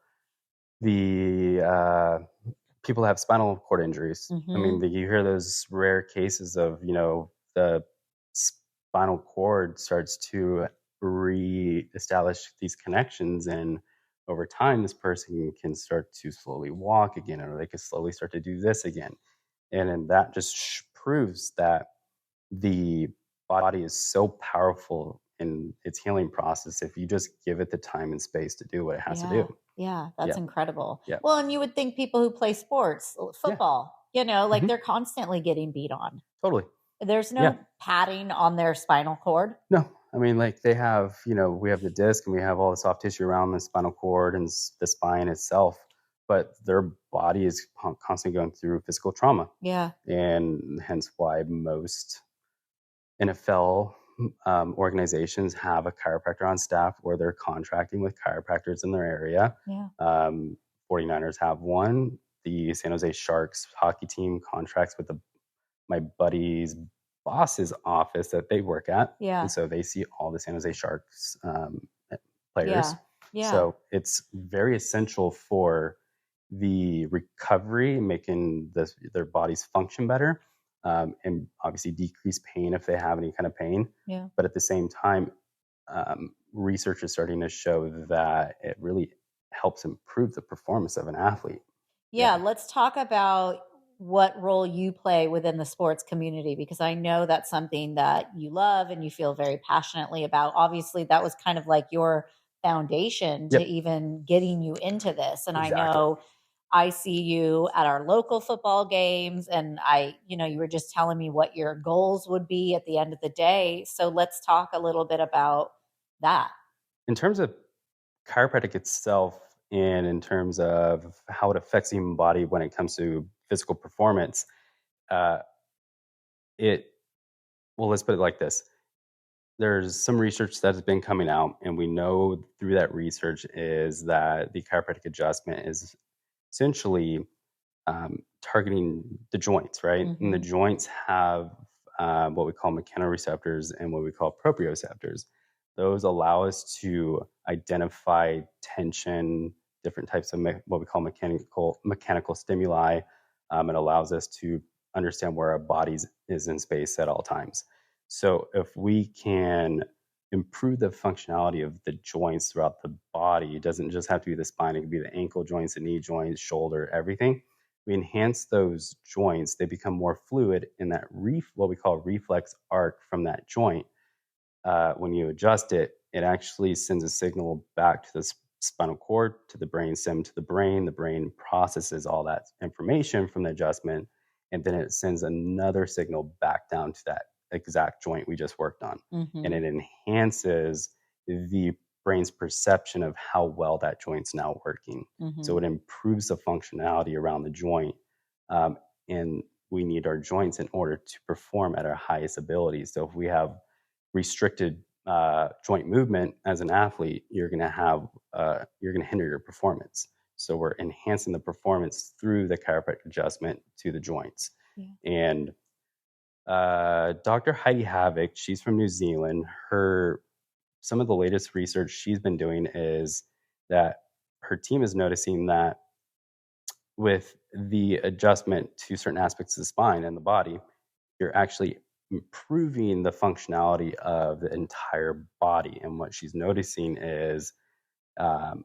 the people that have spinal cord injuries. I mean, Mhm. you hear those rare cases of, the spinal cord starts to reestablish these connections. And over time, this person can start to slowly walk again, or they can slowly start to do this again. And then that just proves that the body is so powerful in its healing process if you just give it the time and space to do what it has to Yeah. do. Yeah, that's Yeah. incredible. Yeah. Well, and you would think people who play sports, Yeah. football, like Mhm. they're constantly getting beat on. Totally. There's Yeah. no padding on their spinal cord. No, I mean, like they have, we have the disc and we have all the soft tissue around the spinal cord and the spine itself, but their body is constantly going through physical trauma. Yeah. And hence why most NFL organizations have a chiropractor on staff or they're contracting with chiropractors in their area. Yeah. 49ers have one. The San Jose Sharks hockey team contracts with my buddy's boss's office that they work at. Yeah. And so they see all the San Jose Sharks players. Yeah. Yeah. So it's very essential for the recovery, making their bodies function better, and obviously decrease pain if they have any kind of pain. Yeah. But at the same time, research is starting to show that it really helps improve the performance of an athlete. Yeah, let's talk about what role you play within the sports community because I know that's something that you love and you feel very passionately about. Obviously, that was kind of like your foundation to Yep. even getting you into this. And Exactly. I know I see you at our local football games and you were just telling me what your goals would be at the end of the day. So let's talk a little bit about that. In terms of chiropractic itself, and in terms of how it affects the human body when it comes to physical performance, uh, it well, let's put it like this: there's some research that has been coming out, and we know through that research is that the chiropractic adjustment is essentially targeting the joints, right? And the Mhm. joints have what we call mechanoreceptors and what we call proprioceptors. Those allow us to identify tension, different types of what we call mechanical stimuli. It allows us to understand where our bodies is in space at all times. So if we can improve the functionality of the joints throughout the body, it doesn't just have to be the spine, it could be the ankle joints, the knee joints, shoulder, everything. We enhance those joints, they become more fluid, and that what we call reflex arc from that joint, when you adjust it, it actually sends a signal back to the spinal cord, to the brain stem, to the brain. The brain processes all that information from the adjustment, and then it sends another signal back down to that exact joint we just worked on. And Mhm. it enhances the brain's perception of how well that joint's now working. So Mhm. it improves the functionality around the joint. Um, and we need our joints in order to perform at our highest ability. So if we have restricted joint movement as an athlete, you're going to hinder your performance. So we're enhancing the performance through the chiropractic adjustment to the joints. Yeah. And Dr. Heidi Havoc, she's from New Zealand. Some of the latest research she's been doing is that her team is noticing that with the adjustment to certain aspects of the spine and the body, you're actually improving the functionality of the entire body. And what she's noticing is um,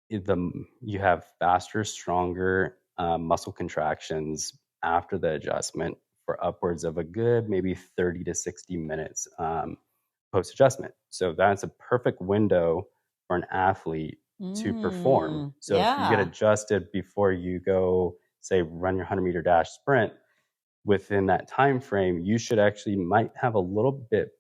you have faster, stronger muscle contractions after the adjustment for upwards of a good maybe 30 to 60 minutes post adjustment. So that's a perfect window for an athlete to perform. So if you get Yeah. adjusted before you go, say, run your 100-meter dash sprint, within that time frame, you should actually might have a little bit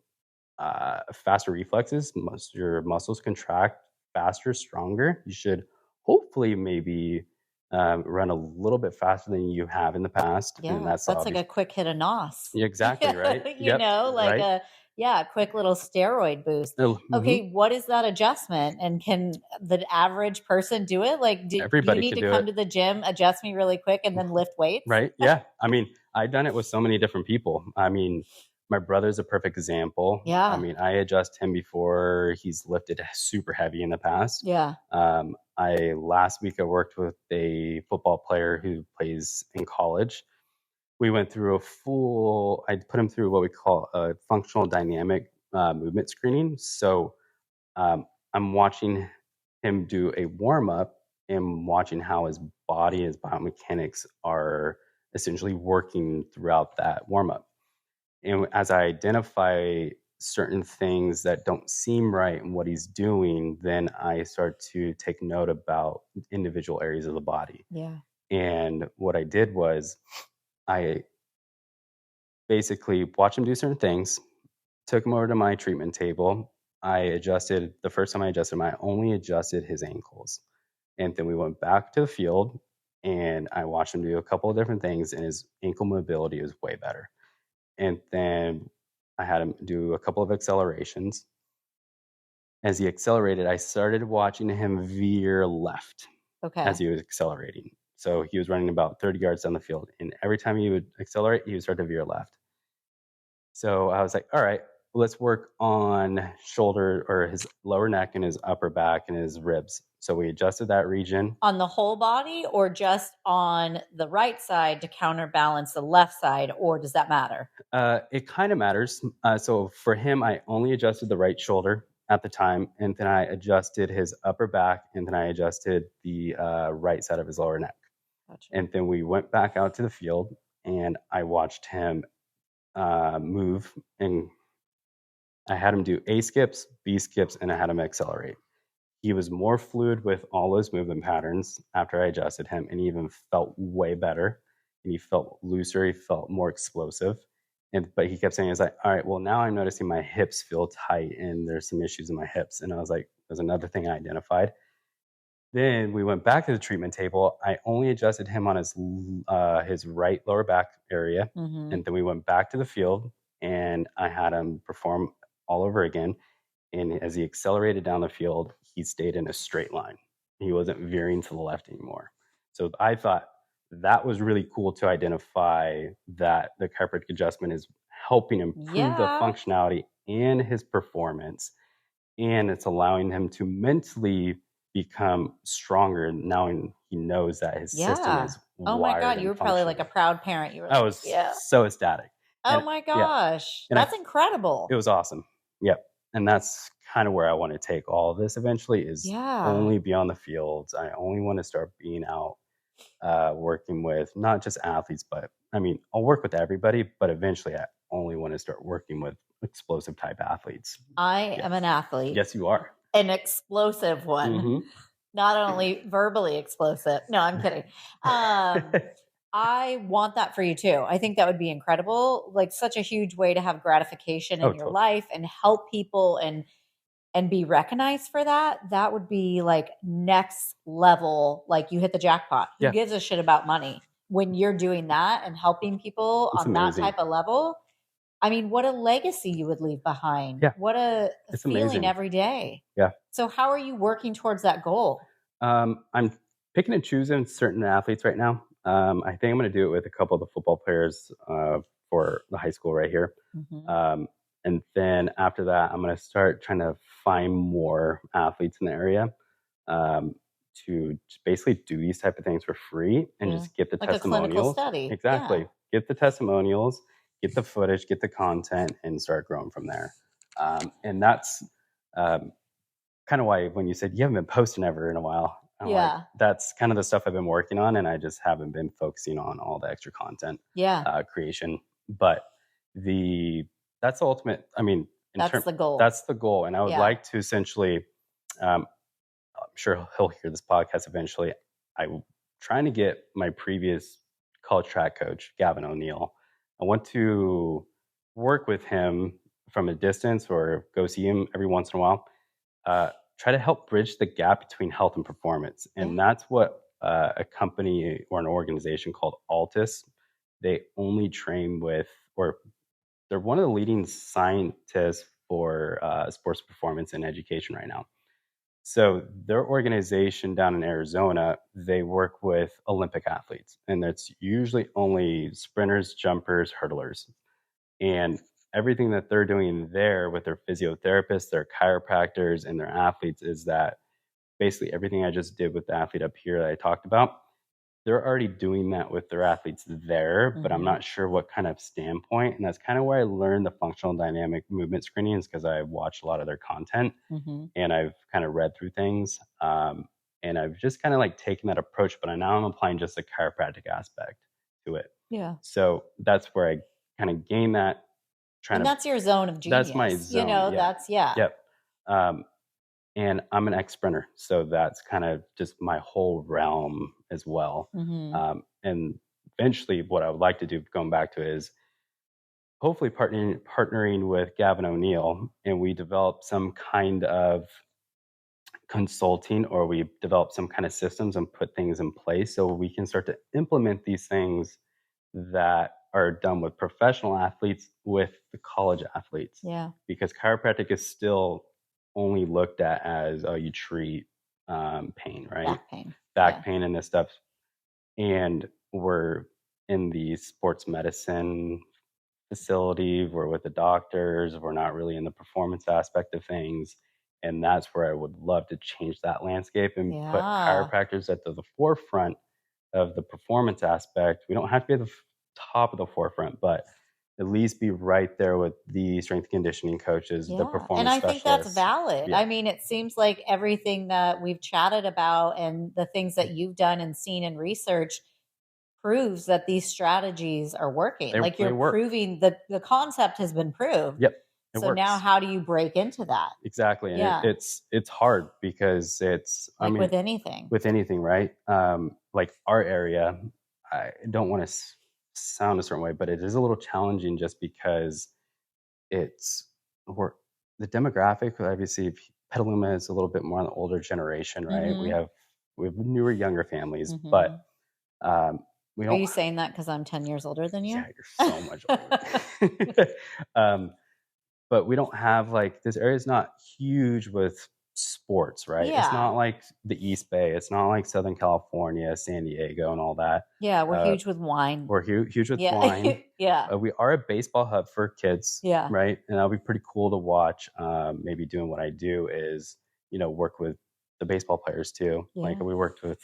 faster reflexes. Your muscles contract faster, stronger. You should hopefully maybe run a little bit faster than you have in the past, and Yeah. that's That's like obvious. a quick hit of NOS. Exactly right. You Yep. know, like Right. a quick little steroid boost. Mhm. Okay, what is that adjustment? And can the average person do it? Like, do you Everybody need could to do come it. to the gym, adjust me really quick, and then lift weights? Right. Yeah. I mean, I've done it with so many different people. I mean, my brother's a perfect example. I Yeah. mean, I adjust him before he's lifted super heavy in the past. Yeah. Last week I worked with a football player who plays in college. We went through I put him through what we call a functional dynamic movement screening. So I'm watching him do a warm up and watching how his body, his biomechanics are essentially working throughout that warm up. And as I identify certain things that don't seem right in what he's doing, then I start to take note about individual areas of the body. Yeah. And what I did was I basically watched him do certain things, took him over to my treatment table. The first time I adjusted him, I only adjusted his ankles. And then we went back to the field and I watched him do a couple of different things, and his ankle mobility was way better. And then I had him do a couple of accelerations. As he accelerated, I started watching him veer left Okay. as he was accelerating. So he was running about 30 yards down the field, and every time he would accelerate, he would start to veer left. So I was like, all right, let's work on shoulder or his lower neck and his upper back and his ribs. So we adjusted that region. On the whole body or just on the right side to counterbalance the left side, or does that matter? It kind of matters. So for him, I only adjusted the right shoulder at the time, and then I adjusted his upper back, and then I adjusted the right side of his lower neck. Gotcha. And then we went back out to the field, and I watched him move, and I had him do A skips, B skips, and I had him accelerate. He was more fluid with all those movement patterns after I adjusted him, and he even felt way better. And he felt looser. He felt more explosive. But he kept saying, "Is like, all right, well, now I'm noticing my hips feel tight, and there's some issues in my hips." And I was like, "There's another thing I identified." Then we went back to the treatment table. I only adjusted him on his right lower back area, Mm-hmm. and then we went back to the field, and I had him perform all over again. And as he accelerated down the field, he stayed in a straight line. He wasn't veering to the left anymore. So I thought that was really cool to identify that the chiropractic adjustment is helping improve the Yeah. functionality and his performance. And it's allowing him to mentally become stronger now he knows that his system Yeah. is Oh my wired God. and You were probably like a functioning. proud parent. You were I like, was yeah. so ecstatic. Oh And my yeah, gosh. and That's incredible. it was awesome. Yep. And that's kind of where I want to take all of this eventually is Yeah. only be on the fields. I only want to start being out working with not just athletes, but I mean, I'll work with everybody, but eventually I only want to start working with explosive type athletes. I am an athlete. Yes, you are. An explosive one. Mhm. Not only verbally explosive. No, I'm kidding. I want that for you too. I think that would be incredible. Like such a huge way to have gratification in your Totally. life and help people and be recognized for that. That would be like next level. Like you hit the jackpot. Who Yeah. gives a shit about money when you're doing that and helping people It's on amazing. that type of level? I mean, what a legacy you would leave behind. Yeah. What a It's feeling amazing. every day. Yeah. So how are you working towards that goal? I'm picking and choosing certain athletes right now. I think I'm going to do it with a couple of the football players for the high school right here. Mm-hmm. And then after that, I'm going to start trying to find more athletes in the area to just basically do these type of things for free and just get the Like a clinical testimonials. study. Exactly. Yeah. Get the testimonials, get the footage, get the content, and start growing from there. And that's kind of why when you said you haven't been posting ever in a while, I'm like, that's kind of the stuff I've been working on, and I just haven't been focusing on all the extra content creation. But that's the ultimate. I mean, that's the goal. That's the goal, and I would like to essentially. I'm sure he'll hear this podcast eventually. I'm trying to get my previous college track coach, Gavin O'Neill. I want to work with him from a distance or go see him every once in a while. Try to help bridge the gap between health and performance. And that's what a company or an organization called Altus, they only train with, or they're one of the leading scientists for sports performance and education right now. So their organization down in Arizona, they work with Olympic athletes, and it's usually only sprinters, jumpers, hurdlers. And everything that they're doing there with their physiotherapists, their chiropractors, and their athletes is that basically everything I just did with the athlete up here that I talked about, they're already doing that with their athletes there, but I'm not sure what kind of standpoint. And that's kind of where I learned the functional dynamic movement screenings, because I watched a lot of their content and I've kind of read through things. And I've just kind of like taken that approach, but now I'm applying just the chiropractic aspect to it. Yeah. So that's where I kind of gain that. And that's your zone of genius. That's my zone. You know, that's. Yep. And I'm an ex-sprinter, so that's kind of just my whole realm as well. And eventually what I would like to do, going back to it, is hopefully partnering with Gavin O'Neill, and we develop some kind of consulting, or we develop some kind of systems and put things in place so we can start to implement these things that are done with professional athletes with the college athletes. Yeah. Because chiropractic is still only looked at as, oh, you treat pain, right? Back pain and this stuff. And we're in the sports medicine facility, we're with the doctors, we're not really in the performance aspect of things. And that's where I would love to change that landscape and put chiropractors at the forefront of the performance aspect. We don't have to be at the top of the forefront, but at least be right there with the strength and conditioning coaches, the performance and I specialists. think that's valid. I mean, it seems like everything that we've chatted about and the things that you've done and seen and researched proves that these strategies are working. Like you're proving that the concept has been proved. Yep. So now how do you break into that? Exactly. And it's hard because it's like, I mean, with anything, right? Like our area, I don't want to sound a certain way, but it is a little challenging just because the demographic, obviously Petaluma is a little bit more on the older generation, right? We have newer, younger families, but we don't. Are you saying that because I'm 10 years older than you? Yeah, you're so much older. But we don't have, like, this area is not huge with sports, right? It's not like the East Bay. It's not like Southern California, San Diego, and all that. Yeah, we're huge with wine. We're huge with wine. We are a baseball hub for kids, right? And that'll be pretty cool to watch. Maybe doing what I do is, work with the baseball players too. Like we worked with,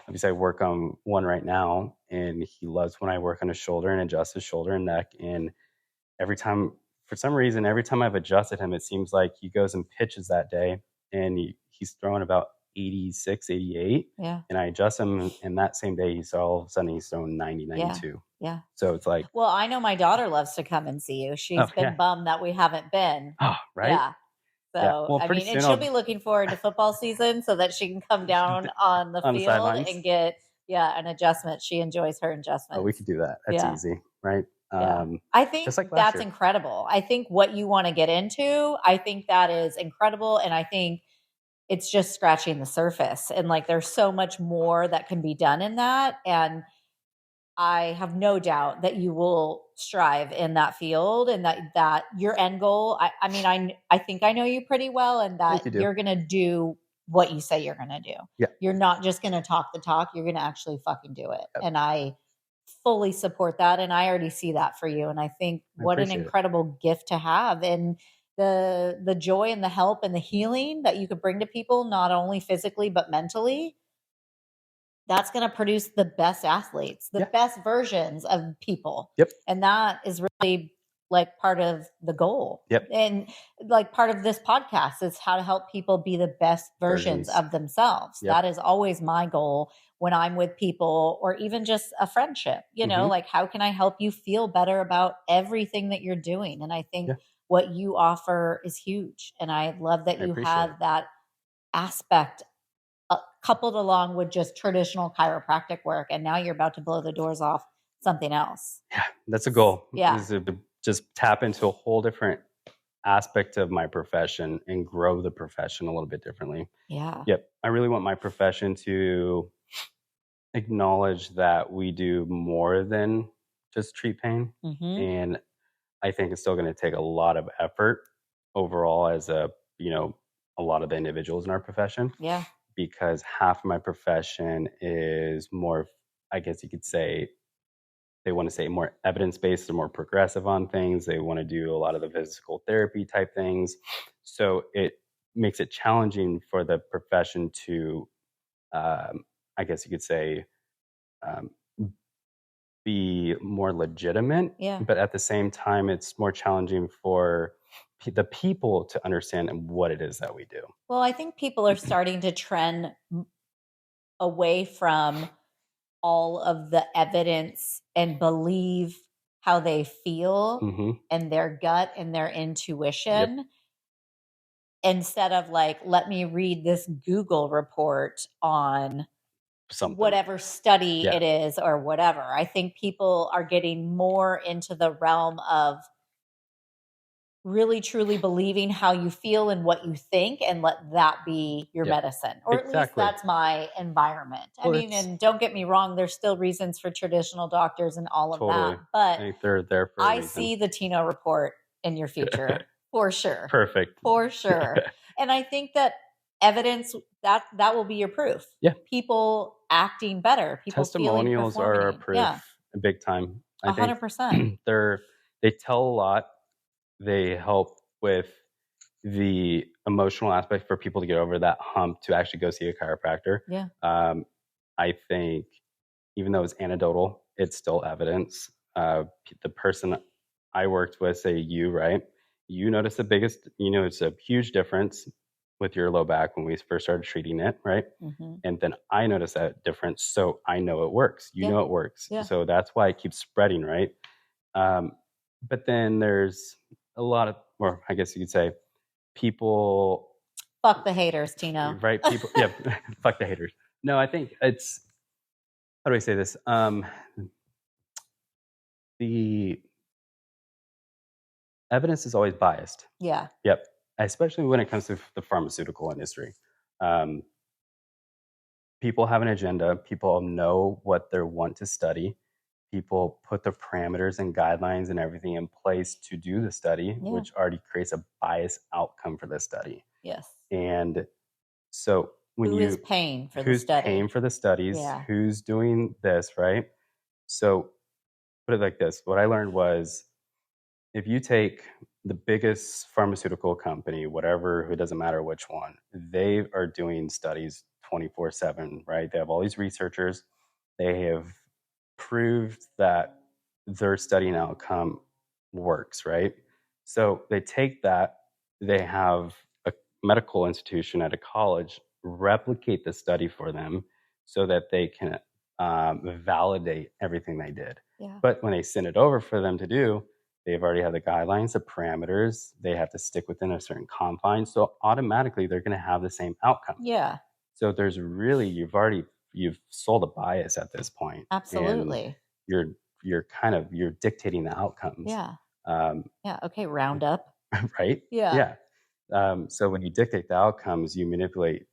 obviously I work on one right now, and he loves when I work on his shoulder and adjust his shoulder and neck. And for some reason, every time I've adjusted him, it seems like he goes and pitches that day and he's throwing about 86, 88. Yeah. And I adjust him, and that same day, all of a sudden he's throwing 90, 92. Yeah. So it's like. Well, I know my daughter loves to come and see you. She's been bummed that we haven't been. Oh, right. Yeah. So, Well, I mean, and she'll be looking forward to football season so that she can come down on the field and get, an adjustment. She enjoys her adjustments. Oh, we could do that. That's easy, right? I think that's incredible. I think what you want to get into, I think that is incredible. And I think it's just scratching the surface. And like, there's so much more that can be done in that. And I have no doubt that you will strive in that field, and that your end goal, I mean, I think I know you pretty well, and that you're going to do what you say you're going to do. Yeah. You're not just going to talk the talk. You're going to actually fucking do it. Yep. And I fully support that. And I already see that for you. And I think what an incredible gift to have, and the joy and the help and the healing that you could bring to people, not only physically, but mentally. That's going to produce the best athletes, the best versions of people. Yep. And that is really like part of the goal. Yep. And like part of this podcast is how to help people be the best versions of themselves. Yep. That is always my goal when I'm with people, or even just a friendship, you know, like how can I help you feel better about everything that you're doing? And I think what you offer is huge. And I love that you have that aspect coupled along with just traditional chiropractic work. And now you're about to blow the doors off something else. Yeah, that's a goal. Yeah. Is to just tap into a whole different aspect of my profession and grow the profession a little bit differently. Yeah. Yep. I really want my profession to acknowledge that we do more than just treat pain. And I think it's still going to take a lot of effort overall as a lot of the individuals in our profession. Yeah. Because half of my profession is more, I guess you could say, they want to say more evidence-based or more progressive on things. They want to do a lot of the physical therapy type things. So it makes it challenging for the profession to, I guess you could say, be more legitimate. Yeah. But at the same time, it's more challenging for the people to understand what it is that we do. Well, I think people are starting to trend away from all of the evidence and believe how they feel and their gut and their intuition, instead of like, let me read this Google report on something, whatever study it is or whatever. I think people are getting more into the realm of really truly believing how you feel and what you think, and let that be your medicine, or at least that's my environment. I mean, and don't get me wrong, there's still reasons for traditional doctors and all of that, but I think they're there for a reason. See the Tino report in your future for sure. Perfect. For sure. And I think that evidence, that will be your proof. Yeah. People acting better. People testimonials are a proof. Yeah. Big time. 100%. They tell a lot. They help with the emotional aspect for people to get over that hump to actually go see a chiropractor. Yeah. I think even though it's anecdotal, it's still evidence. The person I worked with, say you noticed the biggest, it's a huge difference with your low back when we first started treating it, right? And then I noticed that difference, so I know it works. You know it works. So that's why it keeps spreading, right? But then there's a lot of, or I guess you could say, people. Fuck the haters, Tino. Right? People, fuck the haters. No, I think it's, how do I say this? The evidence is always biased. Yeah. Yep. Especially when it comes to the pharmaceutical industry. People have an agenda. People know what they want to study. People put the parameters and guidelines and everything in place to do the study, which already creates a biased outcome for the study. Yes. And so who's paying for the study? Paying for the studies? Yeah. Who's doing this, right? So put it like this. What I learned was, if you take the biggest pharmaceutical company, whatever, it doesn't matter which one, they are doing studies 24/7, right? They have all these researchers. They have proved that their studying outcome works, right? So they take that, they have a medical institution at a college replicate the study for them so that they can validate everything they did. Yeah. But when they send it over for them to do, they've already had the guidelines, the parameters, they have to stick within a certain confines. So automatically they're going to have the same outcome. Yeah. So there's really, you've sold a bias at this point. Absolutely. And you're dictating the outcomes. Yeah. Okay. Roundup. Right. Yeah. So when you dictate the outcomes, you manipulate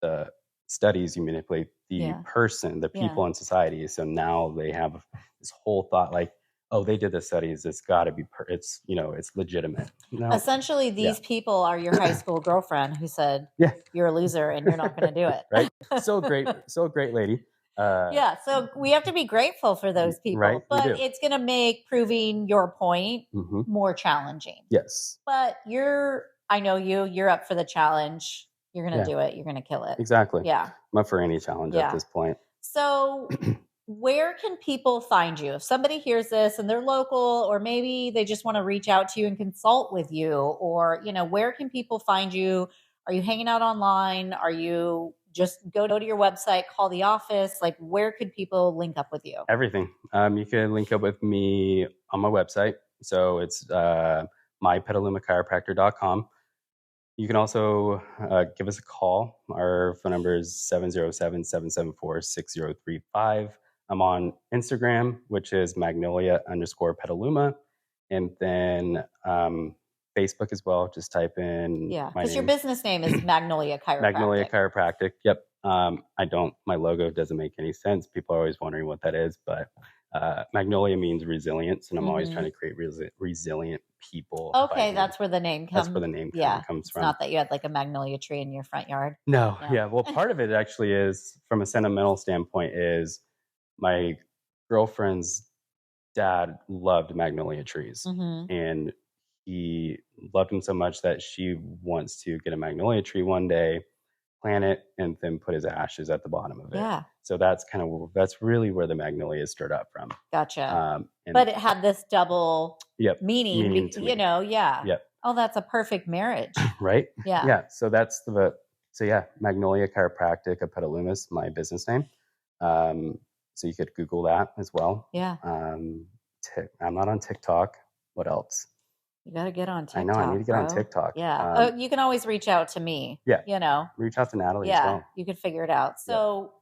the studies, you manipulate the person, the people in society. So now they have this whole thought like, oh, they did the studies, it's got to be, it's legitimate. No. Essentially, these people are your high school girlfriend who said, you're a loser and you're not going to do it. Right. So great lady. So we have to be grateful for those people, right? But it's going to make proving your point more challenging. Yes. But I know you're up for the challenge. You're going to do it. You're going to kill it. Exactly. Yeah. I'm up for any challenge at this point. So where can people find you? If somebody hears this and they're local, or maybe they just want to reach out to you and consult with you, or, where can people find you? Are you hanging out online? Are you just go to your website, call the office? Like, where could people link up with you? Everything. You can link up with me on my website. So it's mypetalumachiropractor.com. You can also give us a call. Our phone number is 707-774-6035. I'm on Instagram, which is Magnolia_Petaluma. And then Facebook as well. Just type in Yeah, my because your name. business name is Magnolia Chiropractic. Magnolia Chiropractic. Yep. My logo doesn't make any sense. People are always wondering what that is, but Magnolia means resilience, and I'm always trying to create resilient people. Okay, that's where the name comes. That's where the name comes it's from. Not that you had like a magnolia tree in your front yard. No. Yeah. Well, part of it actually is, from a sentimental standpoint, is my girlfriend's dad loved magnolia trees, and he loved them so much that she wants to get a magnolia tree one day, plant it, and then put his ashes at the bottom of it. Yeah. So that's really where the magnolia is stirred up from. Gotcha. But it had this double meaning to me. Yeah. Yep. Oh, that's a perfect marriage. Right? Yeah. Yeah. So that's Magnolia Chiropractic of Petalumas, my business name. So you could Google that as well. Yeah. I'm not on TikTok. What else? You got to get on TikTok. I know. I need to get on TikTok. Yeah. You can always reach out to me. Yeah. Reach out to Natalie as well. You could figure it out. So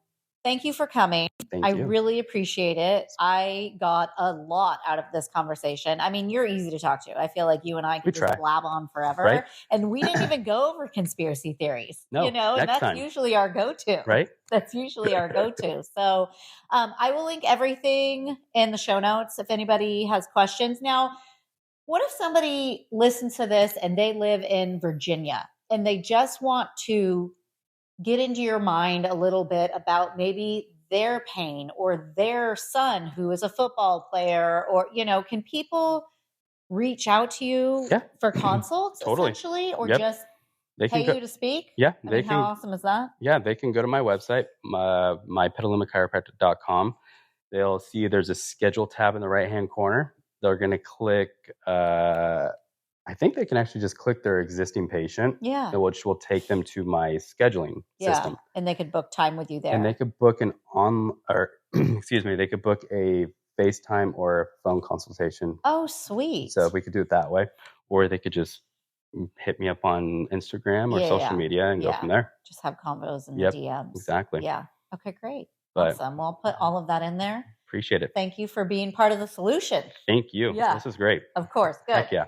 thank you for coming. Thank you. I really appreciate it. I got a lot out of this conversation. I mean, you're easy to talk to. I feel like you and I could just blab on forever. Right? And we didn't even go over conspiracy theories. No, and that's usually our go-to. Right? That's usually our go-to. So I will link everything in the show notes if anybody has questions. Now, what if somebody listens to this and they live in Virginia and they just want to get into your mind a little bit about maybe their pain or their son who is a football player, or, can people reach out to you for consults essentially, or just pay you to speak? Yeah. How awesome is that? Yeah. They can go to my website, mypetalumachiropractor.com. They'll see there's a schedule tab in the right-hand corner. They're going to click, I think they can actually just click their existing patient, which will take them to my scheduling system. And they could book time with you there. And they could book they could book a FaceTime or phone consultation. Oh, sweet. So we could do it that way. Or they could just hit me up on Instagram or social media and go from there. Just have convos in the DMs. Exactly. Yeah. Okay, great. Awesome. Well, I'll put all of that in there. Appreciate it. Thank you for being part of the solution. Thank you. Yeah. This is great. Of course. Good. Heck yeah.